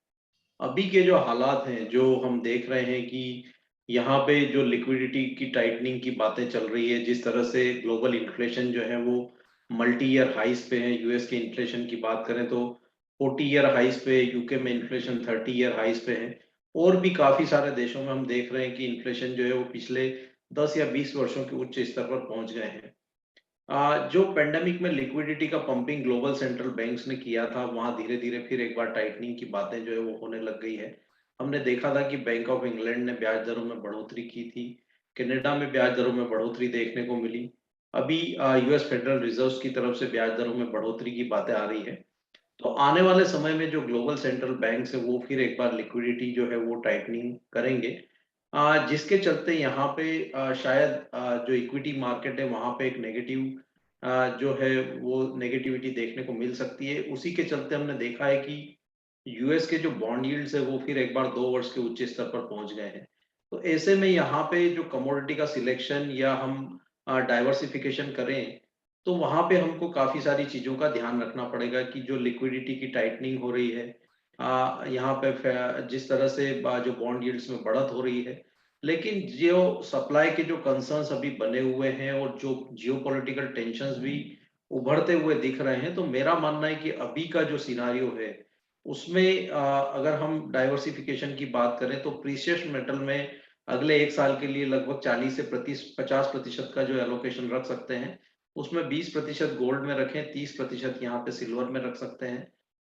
अभी के जो हालात हैं, जो हम देख रहे हैं कि यहाँ पे जो लिक्विडिटी की टाइटनिंग की बातें चल रही है, जिस तरह से ग्लोबल इन्फ्लेशन जो है वो मल्टी ईयर हाइस पे है। यूएस के इन्फ्लेशन की बात करें तो 40 ईयर हाइस पे, यूके में इन्फ्लेशन 30 ईयर हाइस पे है। और भी काफी सारे देशों में हम देख रहे हैं कि इन्फ्लेशन जो है वो पिछले 10 या 20 वर्षों के उच्च स्तर पर पहुंच गए हैं। जो पेंडेमिक में लिक्विडिटी का पंपिंग ग्लोबल सेंट्रल बैंक्स ने किया था, वहां धीरे धीरे फिर एक बार टाइटनिंग की बातें जो है वो होने लग गई है। हमने देखा था कि बैंक ऑफ इंग्लैंड ने ब्याज दरों में बढ़ोतरी की थी, कनाडा में ब्याज दरों में बढ़ोतरी देखने को मिली। अभी यूएस फेडरल रिजर्व की तरफ से ब्याज दरों में बढ़ोतरी की बातें आ रही है। तो आने वाले समय में जो ग्लोबल सेंट्रल बैंक है वो फिर एक बार लिक्विडिटी जो है वो टाइटनिंग करेंगे, जिसके चलते यहाँ पे शायद जो इक्विटी मार्केट है वहां पे एक नेगेटिव जो है वो नेगेटिविटी देखने को मिल सकती है। उसी के चलते हमने देखा है कि यूएस के जो बॉन्ड यील्ड्स है वो फिर एक बार 2 वर्ष के उच्च स्तर पर पहुंच गए हैं। तो ऐसे में यहाँ पे जो कमोडिटी का सिलेक्शन या हम डाइवर्सिफिकेशन करें, तो वहां पे हमको काफी सारी चीजों का ध्यान रखना पड़ेगा कि जो लिक्विडिटी की टाइटनिंग हो रही है, यहाँ पे जिस तरह से जो बॉन्ड यील्ड्स में बढ़त हो रही है, लेकिन जो सप्लाई के जो कंसर्न्स अभी बने हुए हैं और जो जियोपॉलिटिकल टेंशंस भी उभरते हुए दिख रहे हैं, तो मेरा मानना है कि अभी का जो सिनारियो है उसमें अगर हम डाइवर्सिफिकेशन की बात करें तो प्रीशियस मेटल में अगले 1 साल के लिए लगभग 40 से 50% का जो एलोकेशन रख सकते हैं। उसमें 20% गोल्ड में रखें, 30% यहाँ पे सिल्वर में रख सकते हैं।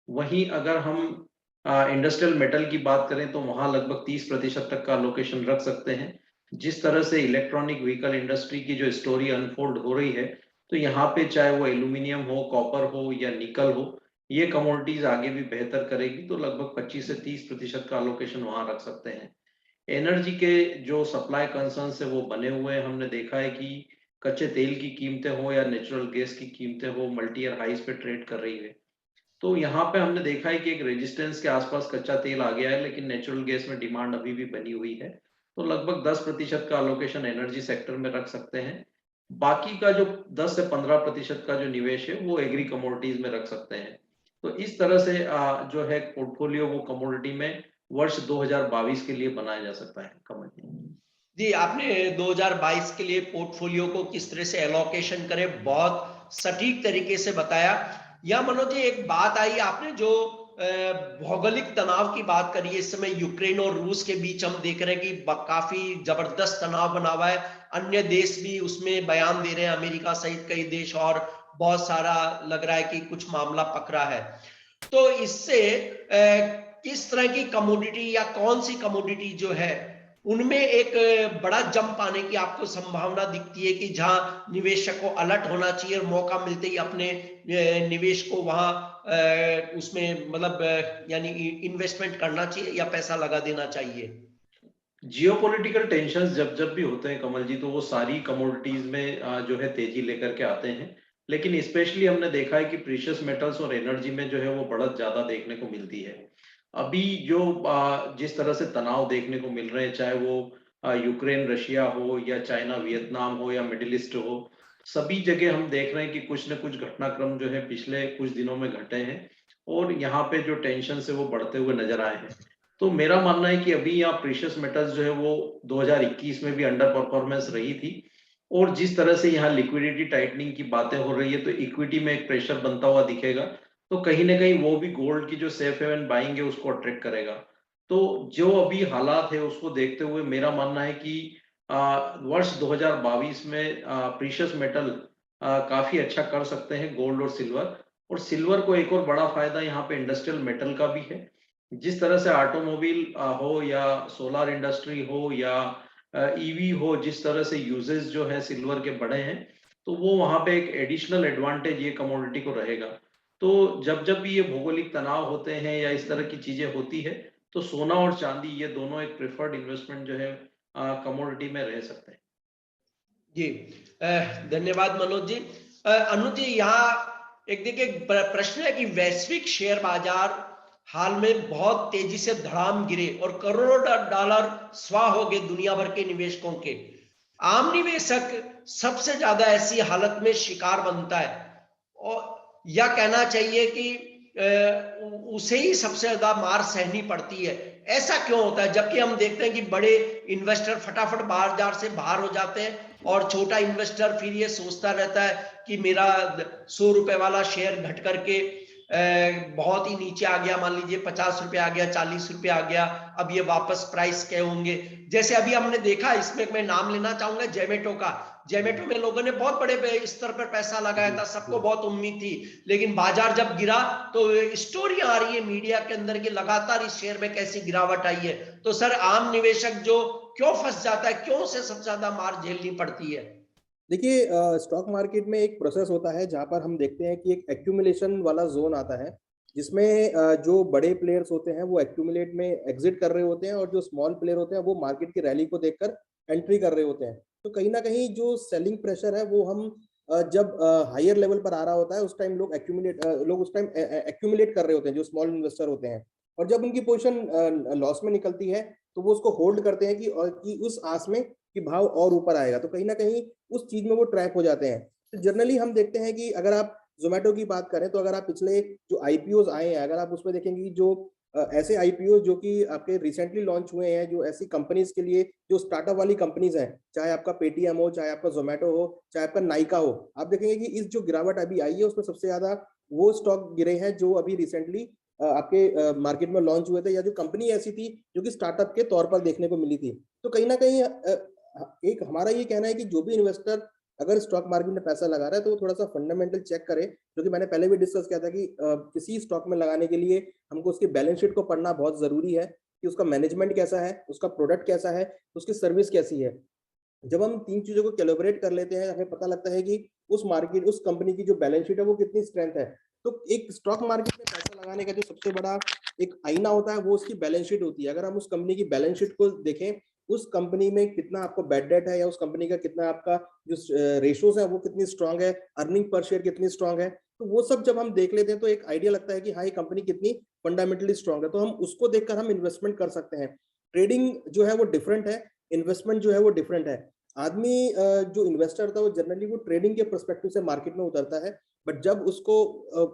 वहीं अगर हम इंडस्ट्रियल मेटल की बात करें तो वहां लगभग 30% तक का अलोकेशन रख सकते हैं। जिस तरह से इलेक्ट्रॉनिक व्हीकल इंडस्ट्री की जो स्टोरी अनफोल्ड हो रही है, तो यहाँ पे चाहे वो एल्यूमिनियम हो, कॉपर हो या निकल हो, ये कमोडिटीज आगे भी बेहतर करेगी, तो लगभग 25 से 30% का अलोकेशन वहां रख सकते हैं। एनर्जी के जो सप्लाई कंसर्न्स है वो बने हुए हैं। हमने देखा है कि कच्चे तेल की कीमतें हो या नेचुरल गैस की कीमतें हो, मल्टी ईयर हाईज पे ट्रेड कर रही है। तो यहाँ पे हमने देखा है कि एक रेजिस्टेंस के आसपास कच्चा तेल आ गया है, लेकिन नेचुरल गैस में डिमांड अभी भी बनी हुई है। तो लगभग 10% का अलोकेशन एनर्जी सेक्टर में रख सकते हैं। बाकी का जो 10 से 15% का जो निवेश है वो एग्री कमोडिटीज में रख सकते हैं। तो इस तरह से जो है पोर्टफोलियो वो कमोडिटी में वर्ष 2022 के लिए बनाया जा सकता है। कमल जी, आपने 2022 के लिए पोर्टफोलियो को किस तरह से एलोकेशन करें बहुत सटीक तरीके से बताया। या मनोज जी, एक बात आई, आपने जो भौगोलिक तनाव की बात करी है, इस समय यूक्रेन और रूस के बीच हम देख रहे हैं कि काफी जबरदस्त तनाव बना हुआ है। अन्य देश भी उसमें बयान दे रहे हैं, अमेरिका सहित कई देश, और बहुत सारा लग रहा है कि कुछ मामला पकड़ा है। तो इससे किस तरह की कमोडिटी या कौन सी कमोडिटी जो है उनमें एक बड़ा जंप आने की आपको संभावना दिखती है कि जहां निवेशक को अलर्ट होना चाहिए और मौका मिलते ही अपने निवेश को वहां उसमें मतलब यानी इन्वेस्टमेंट करना चाहिए या पैसा लगा देना चाहिए? जियोपॉलिटिकल टेंशंस जब जब भी होते हैं कमल जी, तो वो सारी कमोडिटीज में जो है तेजी लेकर के आते हैं। लेकिन स्पेशली हमने देखा है कि प्रीशियस मेटल्स और एनर्जी में जो है वो बढ़त ज्यादा देखने को मिलती है। अभी जो जिस तरह से तनाव देखने को मिल रहे हैं, चाहे वो यूक्रेन रशिया हो या चाइना वियतनाम हो या मिडिल ईस्ट हो, सभी जगह हम देख रहे हैं कि कुछ न कुछ घटनाक्रम जो है पिछले कुछ दिनों में घटे हैं और यहाँ पे जो टेंशन है वो बढ़ते हुए नजर आए हैं। तो मेरा मानना है कि अभी यहाँ प्रीशियस मेटल्स जो है वो 2021 में भी अंडर परफॉर्मेंस रही थी, और जिस तरह से यहाँ लिक्विडिटी टाइटनिंग की बातें हो रही है तो इक्विटी में एक प्रेशर बनता हुआ दिखेगा। तो कहीं ना कहीं वो भी गोल्ड की जो सेफ हेवन बाइंग है उसको अट्रैक्ट करेगा। तो जो अभी हालात है उसको देखते हुए मेरा मानना है कि वर्ष 2022 में प्रीशियस मेटल काफी अच्छा कर सकते हैं, गोल्ड और सिल्वर। और सिल्वर को एक और बड़ा फायदा यहाँ पे इंडस्ट्रियल मेटल का भी है। जिस तरह से ऑटोमोबाइल हो या सोलर इंडस्ट्री हो या ईवी हो, जिस तरह से यूजेस जो है सिल्वर के बड़े हैं, तो वो वहां पे एक एडिशनल एडवांटेज ये कमोडिटी को रहेगा। तो जब जब भी ये भौगोलिक तनाव होते हैं या इस तरह की चीजें होती है, तो सोना और चांदी ये दोनों एक प्रेफर्ड इन्वेस्टमेंट जो है कमोडिटी में रह सकते हैं। जी, धन्यवाद मनोज जी। अनुज जी, यहाँ एक देखिए प्रश्न है कि वैश्विक शेयर बाजार हाल में बहुत तेजी से धड़ाम गिरे और करोड़ों डॉलर स्वाह हो गए दुनिया भर के निवेशकों के। आम निवेशक सबसे ज्यादा ऐसी हालत में शिकार बनता है, और या कहना चाहिए कि उसे ही सबसे ज्यादा मार सहनी पड़ती है। ऐसा क्यों होता है, जबकि हम देखते हैं कि बड़े इन्वेस्टर फटाफट बाजार से बाहर हो जाते हैं और छोटा इन्वेस्टर फिर ये सोचता रहता है कि मेरा 100 रुपए वाला शेयर घट करके बहुत ही नीचे आ गया, मान लीजिए 50 रुपए आ गया, 40 रुपए आ गया, अब ये वापस प्राइस क्या होंगे। जैसे अभी हमने देखा, इसमें मैं नाम लेना चाहूंगा जोमेटो का। जोमेटो में लोगों ने बहुत बड़े स्तर पर पैसा लगाया था, सबको बहुत उम्मीद थी, लेकिन बाजार जब गिरा तो स्टोरी आ रही है मीडिया के अंदर कि लगातार इस शेयर में कैसी गिरावट आई है। तो सर, आम निवेशक जो क्यों फंस जाता है, क्यों से सबसे ज्यादा मार झेलनी पड़ती है? देखिए, स्टॉक मार्केट में एक प्रोसेस होता है जहां पर हम देखते हैं कि एक एक्यूमुलेशन वाला जोन आता है, जिसमें जो बड़े प्लेयर्स होते हैं वो एक्यूमुलेट में एग्जिट कर रहे होते हैं और जो स्मॉल प्लेयर होते हैं वो मार्केट की रैली को देखकर एंट्री कर रहे होते हैं। तो कहीं ना कहीं जो सेलिंग प्रेशर है वो हम जब हायर लेवल पर आ रहा होता है उस टाइम लोग उस टाइम एक्यूमुलेट कर रहे होते हैं, जो स्मॉल इन्वेस्टर होते हैं। और जब उनकी पोजीशन लॉस में निकलती है तो वो उसको होल्ड करते हैं कि उस आस में कि भाव और ऊपर आएगा, तो कहीं ना कहीं उस चीज में वो ट्रैक हो जाते हैं। तो जनरली हम देखते हैं कि अगर आप जोमेटो की बात करें तो अगर आप पिछले जो आईपीओ आए हैं, अगर आप उसमें देखेंगे कि जो ऐसे आईपीओ जो कि आपके रिसेंटली लॉन्च हुए हैं, जो ऐसी कंपनीज के लिए जो स्टार्टअप वाली कंपनीज हैं, चाहे आपका पेटीएम हो, चाहे आपका जोमेटो हो, चाहे आपका नाइका हो, आप देखेंगे कि इस जो गिरावट अभी आई है उसमें सबसे ज्यादा वो स्टॉक गिरे हैं जो अभी रिसेंटली आपके मार्केट में लॉन्च हुए थे, या जो कंपनी ऐसी थी जो कि स्टार्टअप के तौर पर देखने को मिली थी। तो कहीं ना कहीं एक हमारा ये कहना है कि जो भी इन्वेस्टर अगर स्टॉक मार्केट में पैसा लगा रहा है तो वो थोड़ा सा फंडामेंटल चेक करे, जो कि मैंने पहले भी डिस्कस किया था कि किसी स्टॉक में लगाने के लिए हमको उसकी बैलेंस शीट को पढ़ना बहुत जरूरी है कि उसका मैनेजमेंट कैसा है, उसका प्रोडक्ट कैसा है, उसकी सर्विस कैसी है। जब हम तीन चीजों को कैलिब्रेट कर लेते हैं, हमें पता लगता है कि उस कंपनी की जो बैलेंस शीट है वो कितनी स्ट्रेंथ है। तो एक स्टॉक मार्केट में पैसा लगाने का जो सबसे बड़ा एक आईना होता है वो उसकी बैलेंस शीट होती है। अगर हम उस कंपनी की बैलेंस शीट को देखें, उस कंपनी में कितना आपको बैड डेट है या उस कंपनी का कितना आपका जो रेशियोज है वो कितनी स्ट्रांग है, अर्निंग पर शेयर कितनी स्ट्रांग है, तो वो सब जब हम देख लेते हैं तो एक आइडिया लगता है कि हाँ ये कंपनी कितनी फंडामेंटली स्ट्रांग है, तो हम उसको देखकर हम इन्वेस्टमेंट कर सकते हैं। ट्रेडिंग जो है वो डिफरेंट है, इन्वेस्टमेंट जो है वो डिफरेंट है। आदमी जो इन्वेस्टर था वो जनरली वो ट्रेडिंग के पर्सपेक्टिव से मार्केट में उतरता है, बट जब उसको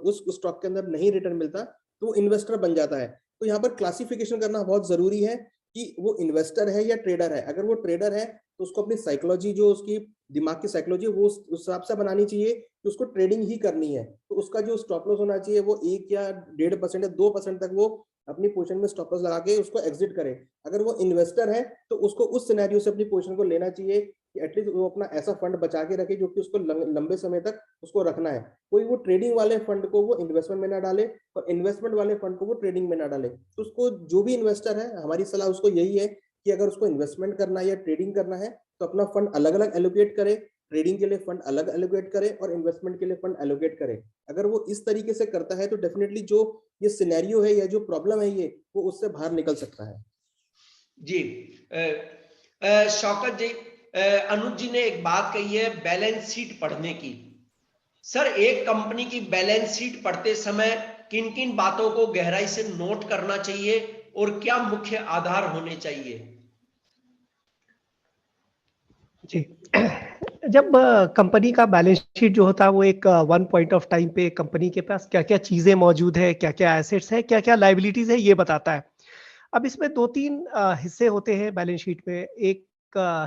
उस स्टॉक के अंदर नहीं रिटर्न मिलता तो वो इन्वेस्टर बन जाता है। तो यहाँ पर क्लासिफिकेशन करना बहुत जरूरी है कि वो इन्वेस्टर है या ट्रेडर है। अगर वो ट्रेडर है तो उसको अपनी साइकोलॉजी, जो उसकी दिमाग की साइकोलॉजी, वो उस हिसाब से बनानी चाहिए कि उसको ट्रेडिंग ही करनी है। तो उसका जो स्टॉप लॉस होना चाहिए वो 1 या 1.5% या 2% तक वो अपनी पोजीशन में स्टॉप लॉस लगा के उसको एग्जिट करे। अगर वो इन्वेस्टर है तो उसको उस सिनेरियो से अपनी पोजीशन को लेना चाहिए कि एटलीस्ट वो अपना ऐसा फंड बचा के रखे जो कि उसको लंबे समय तक उसको रखना है। कोई वो ट्रेडिंग वाले फंड को वो इन्वेस्टमेंट में ना डाले और इन्वेस्टमेंट वाले फंड को वो ट्रेडिंग में ना डाले। तो उसको जो भी इन्वेस्टर है, हमारी सलाह उसको यही है कि अगर उसको इन्वेस्टमेंट करना है या ट्रेडिंग करना है तो अपना फंड अलग अलग एलोकेट करे, ट्रेडिंग के लिए फंड अलग एलोकेट करे और इन्वेस्टमेंट के लिए फंड एलोकेट करे। अगर वो इस तरीके से करता है तो डेफिनेटली जो ये सिनेरियो है या जो प्रॉब्लम है ये वो उससे बाहर निकल सकता है। जी शौकत जी, अनुज जी ने एक बात कही है बैलेंस शीट पढ़ने की। सर एक कंपनी की बैलेंस शीट पढ़ते समय किन किन बातों को गहराई से नोट करना चाहिए और क्या मुख्य आधार होने चाहिए? जी जब कंपनी का बैलेंस शीट जो होता है वो एक वन पॉइंट ऑफ टाइम पे कंपनी के पास क्या क्या चीजें मौजूद है, क्या क्या एसेट्स है, क्या क्या लाइबिलिटीज है, ये बताता है। अब इसमें दो तीन हिस्से होते हैं बैलेंस शीट में। एक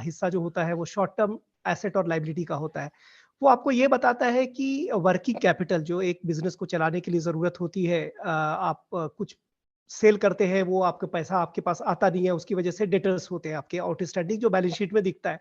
हिस्सा जो होता है वो शॉर्ट टर्म एसेट और लाइबिलिटी का होता है। वो आपको ये बताता है कि वर्किंग कैपिटल जो एक बिजनेस को चलाने के लिए जरूरत होती है, आप कुछ सेल करते हैं, वो आपका पैसा आपके पास आता नहीं है, उसकी वजह से डेटर्स होते हैं आपके आउटस्टैंडिंग, जो बैलेंस शीट में दिखता है।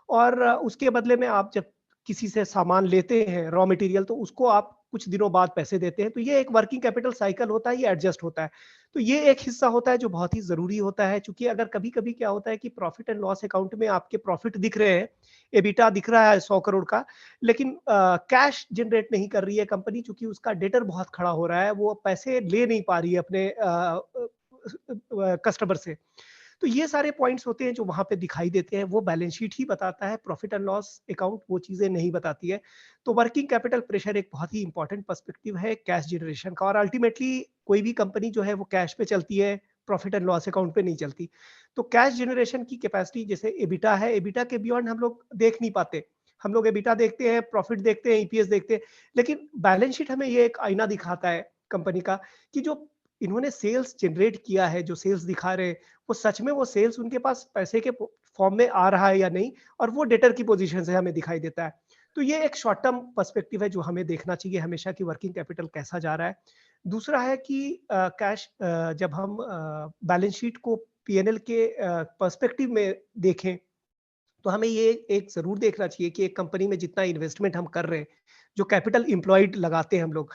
और उसके बदले में आप जब किसी से सामान लेते हैं रॉ मटेरियल, तो उसको आप कुछ दिनों बाद पैसे देते हैं। तो ये एक वर्किंग कैपिटल साइकिल होता है, ये एडजस्ट होता है। तो ये एक हिस्सा होता है जो बहुत ही जरूरी होता है, क्योंकि अगर कभी कभी क्या होता है कि प्रॉफिट एंड लॉस अकाउंट में आपके प्रॉफिट दिख रहे हैं, एबिटा दिख रहा है 100 करोड़ का, लेकिन कैश जनरेट नहीं कर रही है कंपनी, क्योंकि उसका डेटर बहुत खड़ा हो रहा है, वो पैसे ले नहीं पा रही है अपने कस्टमर से। तो ये सारे पॉइंट्स होते हैं जो वहां पे दिखाई देते हैं, वो बैलेंस शीट ही बताता है, प्रॉफिट एंड लॉस अकाउंट वो चीजें नहीं बताती है। तो वर्किंग कैपिटल प्रेशर एक बहुत ही इंपॉर्टेंट पर्सपेक्टिव है कैश जनरेशन का, और अल्टीमेटली कोई भी कंपनी जो है वो कैश पे चलती है, प्रॉफिट एंड लॉस अकाउंट पे नहीं चलती। तो कैश जनरेशन की कैपेसिटी, जैसे एबिटा है, एबिटा के बियॉन्ड हम लोग देख नहीं पाते। हम लोग एबिटा देखते हैं, प्रॉफिट देखते हैं, ईपीएस देखते हैं, लेकिन बैलेंस शीट हमें ये एक आईना दिखाता है कंपनी का कि जो इन्होंने सेल्स जनरेट किया है, जो सेल्स दिखा रहे हैं, वो सच में वो सेल्स उनके पास पैसे के फॉर्म में आ रहा है या नहीं, और वो डेटर की पोजीशन से हमें दिखाई देता है। तो ये एक शॉर्ट टर्म पर्सपेक्टिव है जो हमें देखना चाहिए हमेशा कि वर्किंग कैपिटल कैसा जा रहा है। दूसरा है कि कैश, जब हम बैलेंस शीट को पीएनएल के पर्सपेक्टिव में देखें, तो हमें ये एक जरूर देखना चाहिए कि एक कंपनी में जितना इन्वेस्टमेंट हम कर रहे हैं, जो कैपिटल इंप्लॉयड लगाते हैं हम लोग,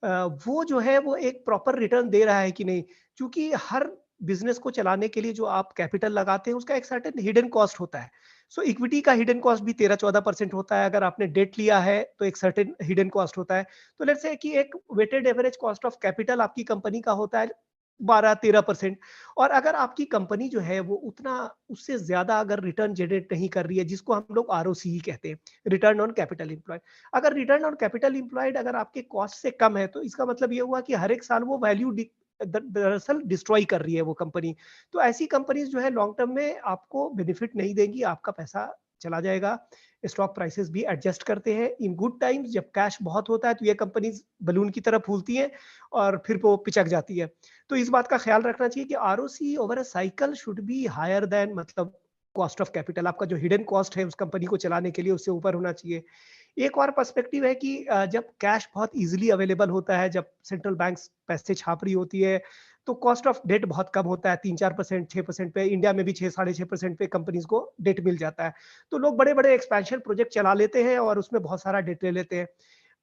वो जो है वो एक प्रॉपर रिटर्न दे रहा है कि नहीं। क्योंकि हर बिजनेस को चलाने के लिए जो आप कैपिटल लगाते हैं उसका एक सर्टेन हिडन कॉस्ट होता है। सो इक्विटी का हिडन कॉस्ट भी 13-14% होता है। अगर आपने डेट लिया है तो एक सर्टेन हिडन कॉस्ट होता है। तो लेट्स से कि एक weighted average cost of capital आपकी कंपनी का होता है 12-13%। और अगर आपकी कंपनी जो है वो उतना, उससे ज्यादा अगर रिटर्न जनरेट नहीं कर रही है, जिसको हम लोग आरओसीई कहते हैं, रिटर्न ऑन कैपिटल इंप्लॉयड, अगर रिटर्न ऑन कैपिटल इंप्लॉयड अगर आपके कॉस्ट से कम है, तो इसका मतलब ये हुआ कि हर एक साल वो वैल्यू दरअसल डिस्ट्रॉय कर रही है वो कंपनी। तो ऐसी कंपनीज जो है लॉन्ग टर्म में आपको बेनिफिट नहीं देंगी, आपका पैसा चला जाएगा। स्टॉक प्राइसेस भी एडजस्ट करते हैं इन गुड टाइम्स। जब कैश बहुत होता है तो ये कंपनीज बलून की तरह फूलती हैं और फिर वो पिचक जाती है। तो इस बात का ख्याल रखना चाहिए कि ROC over a cycle should be higher than, मतलब कॉस्ट ऑफ कैपिटल, आपका जो हिडन कॉस्ट है उस कंपनी को चलाने के लिए, उससे ऊपर होना चाहिए। एक और पर्सपेक्टिव है कि जब कैश बहुत इजीली अवेलेबल होता है, जब सेंट्रल बैंक्स पैसे छाप रही होती है, तो कॉस्ट ऑफ डेट बहुत कम होता है, 3-4%, 6% पे। इंडिया में भी 6-6.5% पे कंपनीज को डेट मिल जाता है। तो लोग बड़े बड़े एक्सपेंशन प्रोजेक्ट चला लेते हैं और उसमें बहुत सारा डेट ले लेते हैं।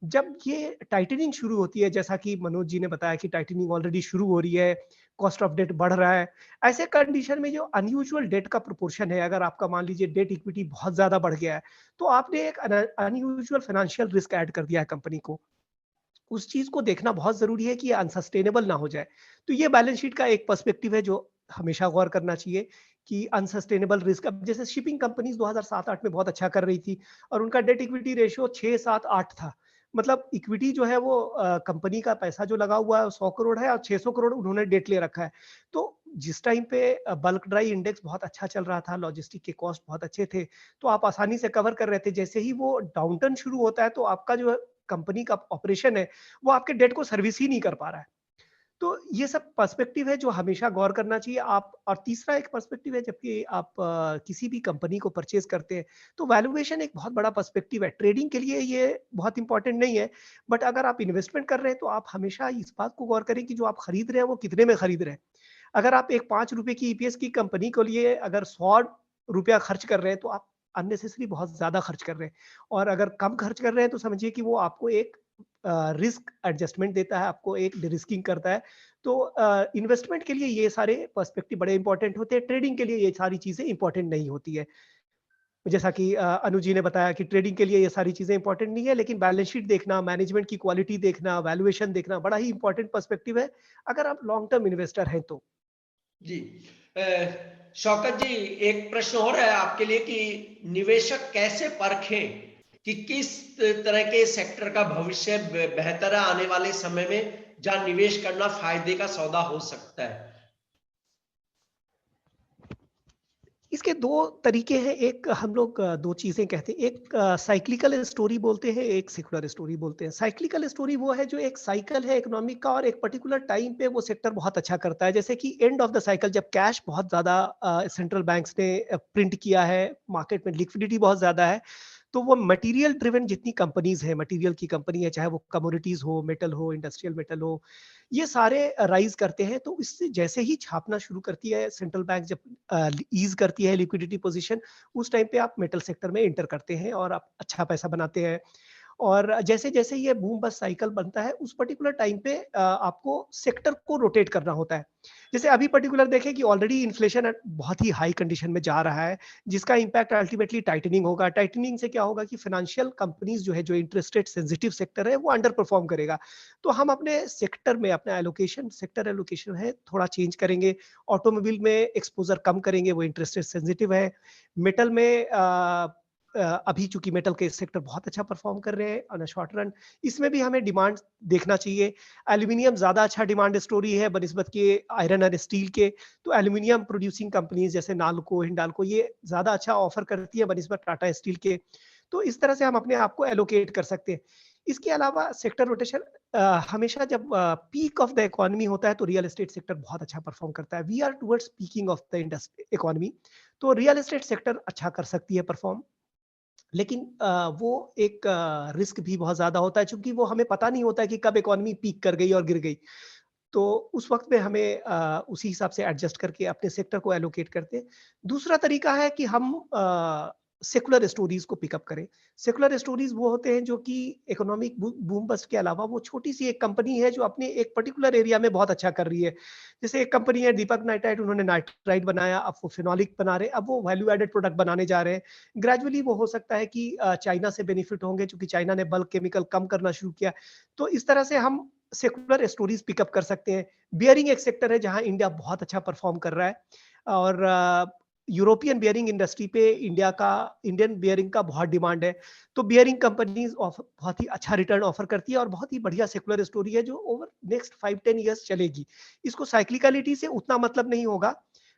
जब ये टाइटनिंग शुरू होती है, जैसा कि मनोज जी ने बताया कि टाइटनिंग ऑलरेडी शुरू हो रही है, कॉस्ट ऑफ डेट बढ़ रहा है, ऐसे कंडीशन में जो अनयूजुअल डेट का प्रोपोर्शन है, अगर आपका मान लीजिए डेट इक्विटी बहुत ज्यादा बढ़ गया है, तो आपने एक अनयूजुअल फाइनेंशियल रिस्क ऐड कर दिया है कंपनी को। उस चीज को देखना बहुत जरूरी है कि ये अनसस्टेनेबल ना हो जाए। तो ये बैलेंस शीट का एक पर्सपेक्टिव है जो हमेशा गौर करना चाहिए कि अनसस्टेनेबल रिस्क, अब जैसे शिपिंग कंपनीज 2007-8 में बहुत अच्छा कर रही थी और उनका डेट इक्विटी रेशियो 6-7-8 था। मतलब इक्विटी जो है वो कंपनी का पैसा जो लगा हुआ है 100 करोड़ है और 600 करोड़ उन्होंने डेट ले रखा है। तो जिस टाइम पे बल्क ड्राई इंडेक्स बहुत अच्छा चल रहा था, लॉजिस्टिक के कॉस्ट बहुत अच्छे थे, तो आप आसानी से कवर कर रहे थे। जैसे ही वो डाउनटर्न शुरू होता है तो आपका जो कंपनी का ऑपरेशन है वो आपके डेट को सर्विस ही नहीं कर पा रहा है। तो ये सब पर्सपेक्टिव है जो हमेशा गौर करना चाहिए आप। और तीसरा एक पर्सपेक्टिव है, जबकि आप किसी भी कंपनी को परचेज करते हैं तो वैल्यूएशन एक बहुत बड़ा पर्सपेक्टिव है। ट्रेडिंग के लिए ये बहुत इंपॉर्टेंट नहीं है, बट अगर आप इन्वेस्टमेंट कर रहे हैं तो आप हमेशा इस बात को गौर करें कि जो आप खरीद रहे हैं वो कितने में खरीद रहे हैं। अगर आप एक 5 रुपए की ईपीएस की कंपनी के लिए अगर 100 रुपया खर्च कर रहे हैं तो आप अननेसेसरी बहुत ज्यादा खर्च कर रहे हैं। और अगर कम खर्च कर रहे हैं तो समझिए कि वो आपको एक रिस्क एडजस्टमेंट देता है, आपको एक डिरिस्किंग करता है। तो इन्वेस्टमेंट के लिए ये सारे पर्सपेक्टिव बड़े इंपॉर्टेंट होते हैं, ट्रेडिंग के लिए ये सारी चीजें इंपॉर्टेंट नहीं होती है। जैसा कि अनु जी ने बताया कि ट्रेडिंग के लिए ये सारी चीजें इंपॉर्टेंट नहीं है, लेकिन बैलेंस शीट देखना, मैनेजमेंट की क्वालिटी देखना, वैल्यूएशन देखना बड़ा ही इंपॉर्टेंट पर्सपेक्टिव है अगर आप लॉन्ग टर्म इन्वेस्टर हैं तो। जी शौकत जी, एक प्रश्न और है आपके लिए कि निवेशक कैसे परखें कि किस तरह के सेक्टर का भविष्य बेहतर है आने वाले समय में, जहां निवेश करना फायदे का सौदा हो सकता है? इसके दो तरीके हैं, एक हम लोग दो चीजें कहते हैं, एक साइक्लिकल स्टोरी बोलते हैं, एक सेकुलर स्टोरी बोलते हैं। साइक्लिकल स्टोरी वो है जो एक साइकिल है इकोनॉमिक का और एक पर्टिकुलर टाइम पे वो सेक्टर बहुत अच्छा करता है। जैसे कि एंड ऑफ द साइकिल जब कैश बहुत ज्यादा सेंट्रल बैंक्स ने प्रिंट किया है, मार्केट में लिक्विडिटी बहुत ज्यादा है, तो वो मटेरियल ड्रिवन जितनी कंपनीज है, मटेरियल की कंपनी है, चाहे वो कमोडिटीज हो, मेटल हो, इंडस्ट्रियल मेटल हो, ये सारे राइज करते हैं। तो इससे जैसे ही छापना शुरू करती है सेंट्रल बैंक, जब ईज करती है लिक्विडिटी पोजीशन, उस टाइम पे आप मेटल सेक्टर में एंटर करते हैं और आप अच्छा पैसा बनाते हैं। और जैसे जैसे ये बूम बस्ट साइकिल बनता है उस पर्टिकुलर टाइम पे आपको सेक्टर को रोटेट करना होता है। जैसे अभी पर्टिकुलर देखें कि ऑलरेडी इन्फ्लेशन बहुत ही हाई कंडीशन में जा रहा है, जिसका इम्पैक्ट अल्टीमेटली टाइटनिंग होगा। टाइटनिंग से क्या होगा कि फाइनेंशियल कंपनीज जो है, जो इंटरेस्ट रेट सेंसिटिव सेक्टर है, वो अंडर परफॉर्म करेगा। तो हम अपने सेक्टर में अपना एलोकेशन, सेक्टर एलोकेशन है, थोड़ा चेंज करेंगे। ऑटोमोबाइल में एक्सपोजर कम करेंगे, वो इंटरेस्ट रेट सेंसिटिव है। मेटल में अभी चूंकि मेटल के सेक्टर बहुत अच्छा परफॉर्म कर रहे हैं ऑन शॉर्ट रन, इसमें भी हमें डिमांड देखना चाहिए। एल्यूमिनियम ज्यादा अच्छा डिमांड स्टोरी है बनिस्बत के आयरन और स्टील के। तो एल्यूमिनियम प्रोड्यूसिंग कंपनीज जैसे नालको, हिंडाल्को, ये ज्यादा अच्छा ऑफर करती है बनिस्बत टाटा स्टील के। तो इस तरह से हम अपने आप को एलोकेट कर सकते हैं। इसके अलावा सेक्टर रोटेशन, हमेशा जब पीक ऑफ द इकोनॉमी होता है तो रियल एस्टेट सेक्टर बहुत अच्छा परफॉर्म करता है। We are towards peaking of the economy, तो रियल एस्टेट सेक्टर अच्छा कर सकती है परफॉर्म। लेकिन वो एक रिस्क भी बहुत ज्यादा होता है, क्योंकि वो हमें पता नहीं होता है कि कब इकोनॉमी पीक कर गई और गिर गई। तो उस वक्त में हमें उसी हिसाब से एडजस्ट करके अपने सेक्टर को एलोकेट करते हैं। दूसरा तरीका है कि हम सेकुलर स्टोरीज को पिकअप करें। सेकुलर स्टोरीज वो होते हैं जो कि इकोनॉमिक बूम बस्ट के अलावा वो छोटी सी एक कंपनी है जो अपने एक पर्टिकुलर एरिया में बहुत अच्छा कर रही है। जैसे एक कंपनी है दीपक नाइट्राइट, उन्होंने नाइट्राइट बनाया, अब वो फिनोलिक बना रहे हैं, अब वो वैल्यू एडेड प्रोडक्ट बनाने जा रहे हैं। ग्रेजुअली वो हो सकता है कि चाइना से बेनिफिट होंगे, क्योंकि चाइना ने बल्क केमिकल कम करना शुरू किया। तो इस तरह से हम सेकुलर स्टोरीज पिकअप कर सकते हैं। बियरिंग एक सेक्टर है जहां इंडिया बहुत अच्छा परफॉर्म कर रहा है, और यूरोपियन बियरिंग इंडस्ट्री पे इंडियन बियरिंग का बहुत डिमांड है। तो बियरिंग कंपनीज बहुत ही अच्छा रिटर्न ऑफर करती है और बहुत ही बढ़िया सेकुलर स्टोरी है जो ओवर नेक्स्ट 5-10 ईयर्स चलेगी। इसको साइक्लिकलिटी से उतना मतलब नहीं होगा,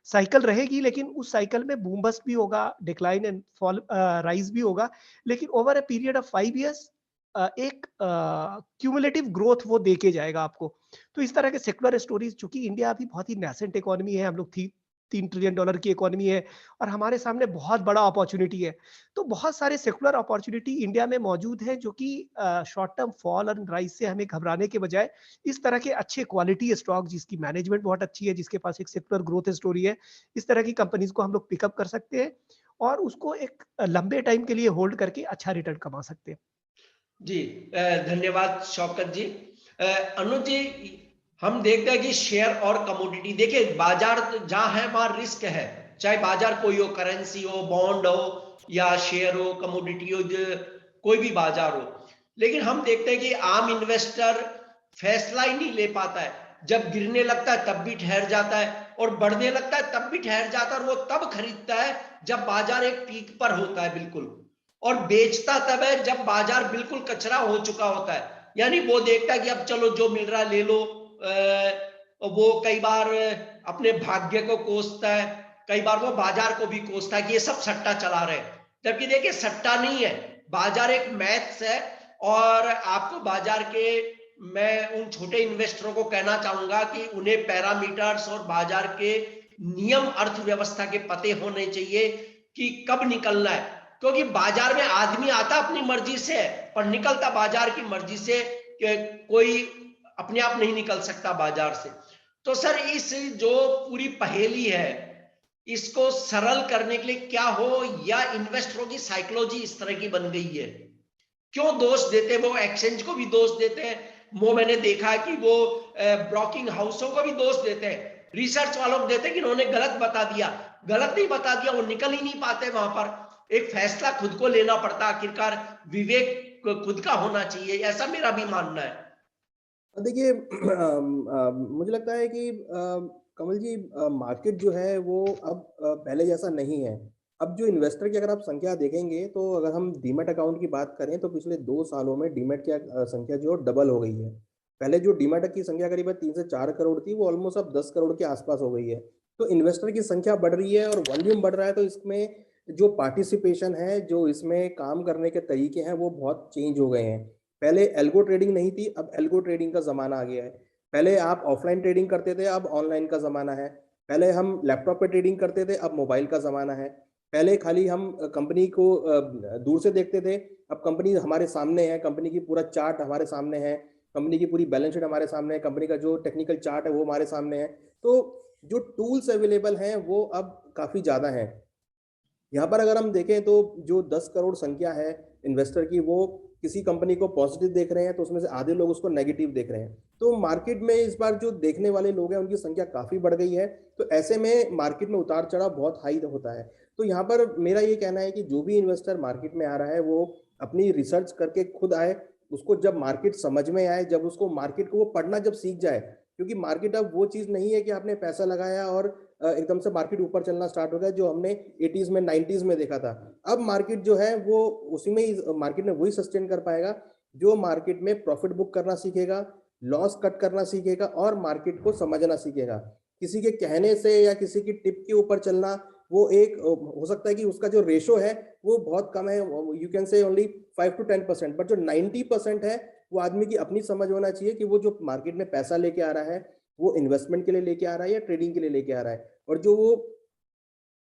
साइकिल रहेगी, लेकिन उस साइकिल में बूम बस्ट भी होगा, डिक्लाइन एंड फॉल, राइज भी होगा, लेकिन over a period of 5 years एक क्यूमुलेटिव ग्रोथ वो देके जाएगा आपको। तो इस तरह के सेकुलर स्टोरीज, चूंकि इंडिया अभी बहुत ही नेसेंट इकोनॉमी है, हम लोग $3 ट्रिलियन की इकोनॉमी है और हमारे सामने बहुत बड़ा अपॉर्चुनिटी है। तो बहुत सारे सेकुलर अपॉर्चुनिटी इंडिया में मौजूद है, जो कि short term fall and rise से हमें घबराने के बजाय इस तरह के अच्छे क्वालिटी स्टॉक जिसकी मैनेजमेंट बहुत अच्छी है, जिसके पास एक सेकुलर ग्रोथ स्टोरी है, इस तरह की कंपनीज को हम लोग पिकअप कर सकते हैं और उसको एक लंबे टाइम के लिए होल्ड करके अच्छा रिटर्न कमा सकते हैं। जी धन्यवाद शौकत जी। अनुज जी, हम देखते हैं कि शेयर और कमोडिटी, देखिए बाजार जहां है वहां रिस्क है, चाहे बाजार कोई हो, करेंसी हो, बॉन्ड हो, या शेयर हो, कमोडिटी हो, कोई भी बाजार हो। लेकिन हम देखते हैं कि आम इन्वेस्टर फैसला ही नहीं ले पाता है। जब गिरने लगता है तब भी ठहर जाता है, और बढ़ने लगता है तब भी ठहर जाता है, और वो तब खरीदता है जब बाजार एक पीक पर होता है बिल्कुल, और बेचता तब है जब बाजार बिल्कुल कचरा हो चुका होता है। यानी वो देखता है कि अब चलो जो मिल रहा है ले लो। वो कई बार अपने भाग्य को कोसता है, कई बार वो बाजार को भी कोसता है कि ये सब सट्टा चला रहे हैं। जबकि देखिए सट्टा नहीं है, बाजार एक मैथ्स है। और आपको बाजार के, मैं उन छोटे इन्वेस्टरों को कहना चाहूंगा कि उन्हें पैरामीटर्स और बाजार के नियम अर्थव्यवस्था के पते होने चाहिए कि कब निकलना है। क्योंकि बाजार में आदमी आता अपनी मर्जी से पर निकलता बाजार की मर्जी से, कोई अपने आप नहीं निकल सकता बाजार से। तो सर इस जो पूरी पहेली है इसको सरल करने के लिए क्या हो, या इन्वेस्टरों की साइकोलॉजी इस तरह की बन गई है? क्यों दोष देते हैं वो? एक्सचेंज को भी दोष देते हैं, वो मैंने देखा कि वो ब्रोकिंग हाउसों को भी दोष देते हैं, रिसर्च वालों को देते हैं कि उन्होंने गलत बता दिया। गलत नहीं बता दिया, वो निकल ही नहीं पाते वहां पर। एक फैसला खुद को लेना पड़ता, आखिरकार विवेक खुद का होना चाहिए, ऐसा मेरा भी मानना है। देखिए मुझे लगता है कि कमल जी, मार्केट जो है वो अब पहले जैसा नहीं है। अब जो इन्वेस्टर की अगर आप संख्या देखेंगे, तो अगर हम डीमैट अकाउंट की बात करें तो पिछले 2 सालों में डीमैट की संख्या जो डबल हो गई है। पहले जो डीमैट की संख्या करीब 3 से 4 करोड़ थी, वो ऑलमोस्ट अब 10 करोड़ के आसपास हो गई है। तो इन्वेस्टर की संख्या बढ़ रही है और वॉल्यूम बढ़ रहा है, तो इसमें जो पार्टिसिपेशन है, जो इसमें काम करने के तरीके हैं, वो बहुत चेंज हो गए हैं। पहले एल्गो ट्रेडिंग नहीं थी, अब एल्गो ट्रेडिंग का जमाना आ गया है। पहले आप ऑफलाइन ट्रेडिंग करते थे, अब ऑनलाइन का जमाना है। पहले हम लैपटॉप पे ट्रेडिंग करते थे, अब मोबाइल का जमाना है। पहले खाली हम कंपनी को दूर से देखते थे, अब कंपनी हमारे सामने है, कंपनी की पूरा चार्ट हमारे सामने है, कंपनी की पूरी बैलेंस शीट हमारे सामने है, कंपनी का जो टेक्निकल चार्ट है वो हमारे सामने है। तो जो टूल्स अवेलेबल हैं वो अब काफी ज्यादा हैं। यहाँ पर अगर हम देखें तो जो 10 करोड़ संख्या है इन्वेस्टर की, वो किसी कंपनी को पॉजिटिव देख रहे हैं तो उसमें से आधे लोग उसको नेगेटिव देख रहे हैं। तो मार्केट में इस बार जो देखने वाले लोग हैं उनकी संख्या काफी बढ़ गई है। तो ऐसे में मार्केट में उतार चढ़ाव बहुत हाई होता है। तो यहाँ पर मेरा ये कहना है कि जो भी इन्वेस्टर मार्केट में आ रहा है वो अपनी रिसर्च करके खुद आए। उसको जब मार्केट समझ में आए, जब उसको मार्केट को वो पढ़ना जब सीख जाए, क्योंकि मार्केट अब वो चीज नहीं है कि आपने पैसा लगाया और एकदम से मार्केट ऊपर चलना स्टार्ट हो गया, जो हमने 80s में 90s में देखा था। अब मार्केट जो है वो उसी में ही, मार्केट में वही सस्टेन कर पाएगा जो मार्केट में प्रॉफिट बुक करना सीखेगा, लॉस कट करना सीखेगा और मार्केट को समझना सीखेगा। किसी के कहने से या किसी की टिप के ऊपर चलना, वो एक हो सकता है कि उसका जो रेशो है वो बहुत कम है, you can say only 5 to 10%, but जो 90% है वो आदमी की अपनी समझ होना चाहिए कि वो जो मार्केट में पैसा लेके आ रहा है वो इन्वेस्टमेंट के लिए लेके आ रहा है या ट्रेडिंग के लिए लेके आ रहा है, और जो वो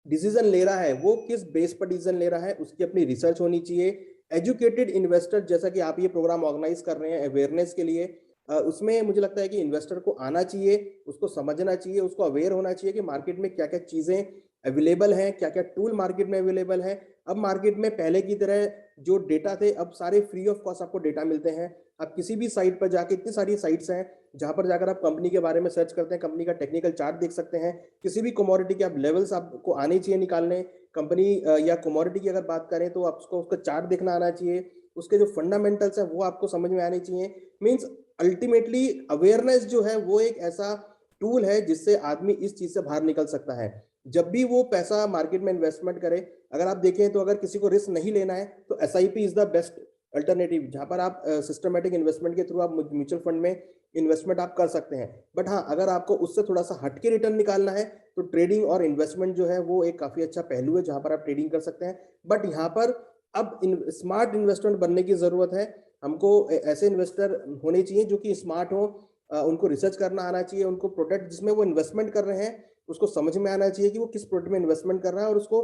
डिसीजन ले रहा है वो किस बेस पर डिसीजन ले रहा है, उसकी अपनी रिसर्च होनी चाहिए। एजुकेटेड इन्वेस्टर, जैसा कि आप ये प्रोग्राम ऑर्गेनाइज कर रहे हैं अवेयरनेस के लिए, उसमें मुझे लगता है कि इन्वेस्टर को आना चाहिए, उसको समझना चाहिए, उसको अवेयर होना चाहिए कि मार्केट में क्या क्या चीजें अवेलेबल हैं, क्या क्या टूल मार्केट में अवेलेबल है। अब मार्केट में पहले की तरह जो डेटा थे, अब सारे फ्री ऑफ कॉस्ट आपको डेटा मिलते हैं। आप किसी भी साइट पर जाके, इतनी सारी साइट्स हैं जहां पर जाकर आप कंपनी के बारे में सर्च करते हैं, कंपनी का टेक्निकल चार्ट देख सकते हैं, किसी भी कमोडिटी के आप लेवल्स आपको आने चाहिए निकालने। कंपनी या कमोडिटी की अगर बात करें तो आपको उसका चार्ट देखना आना चाहिए, उसके जो फंडामेंटल्स है वो आपको समझ में आने चाहिए। मीन्स अल्टीमेटली अवेयरनेस जो है वो एक ऐसा टूल है जिससे आदमी इस चीज से बाहर निकल सकता है। जब भी वो पैसा मार्केट में इन्वेस्टमेंट करे, अगर आप देखें तो अगर किसी को रिस्क नहीं लेना है तो SIP is the best alternative, जहां पर आप सिस्टमेटिक इन्वेस्टमेंट के थ्रू आप म्यूचुअल फंड में इन्वेस्टमेंट आप कर सकते हैं। बट हाँ, अगर आपको उससे थोड़ा सा हटके रिटर्न निकालना है तो ट्रेडिंग और इन्वेस्टमेंट जो है वो एक काफी अच्छा पहलू है जहां पर आप ट्रेडिंग कर सकते हैं। बट यहाँ पर अब स्मार्ट इन्वेस्टमेंट बनने की जरूरत है। हमको ऐसे इन्वेस्टर होने चाहिए जो कि स्मार्ट हो, उनको रिसर्च करना आना चाहिए, उनको प्रोडक्ट जिसमें वो इन्वेस्टमेंट कर रहे हैं उसको समझ में आना चाहिए कि वो किस प्रोडक्ट में इन्वेस्टमेंट कर रहा है, और उसको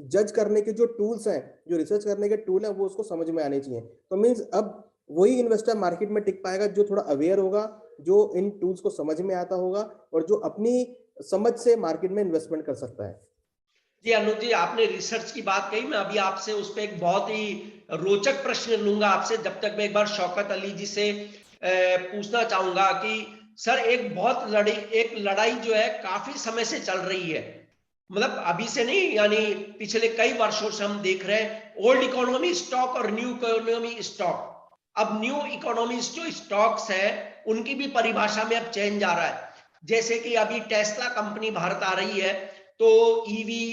जज करने के जो टूल्स हैं, जो रिसर्च करने के टूल हैं, वो उसको समझ में आने चाहिए। तो मीन्स अब वही इन्वेस्टर मार्केट में टिक पाएगा जो थोड़ा अवेयर होगा, जो इन टूल्स को समझ में आता होगा और जो अपनी समझ से मार्केट में इन्वेस्टमेंट कर सकता है। जी अनुज जी, आपने रिसर्च की बात कही, मैं अभी आपसे उस पर एक बहुत ही रोचक प्रश्न लूंगा आपसे। जब तक मैं एक बार शौकत अली जी से पूछना चाहूंगा कि सर एक लड़ाई जो है काफी समय से चल रही है, मतलब अभी से नहीं, यानी पिछले कई वर्षों से हम देख रहे हैं ओल्ड इकोनॉमी स्टॉक और न्यू इकोनॉमी स्टॉक। अब न्यू इकोनॉमीज जो स्टॉक्स है उनकी भी परिभाषा में अब चेंज आ रहा है। जैसे कि अभी टेस्ला कंपनी भारत आ रही है तो ईवी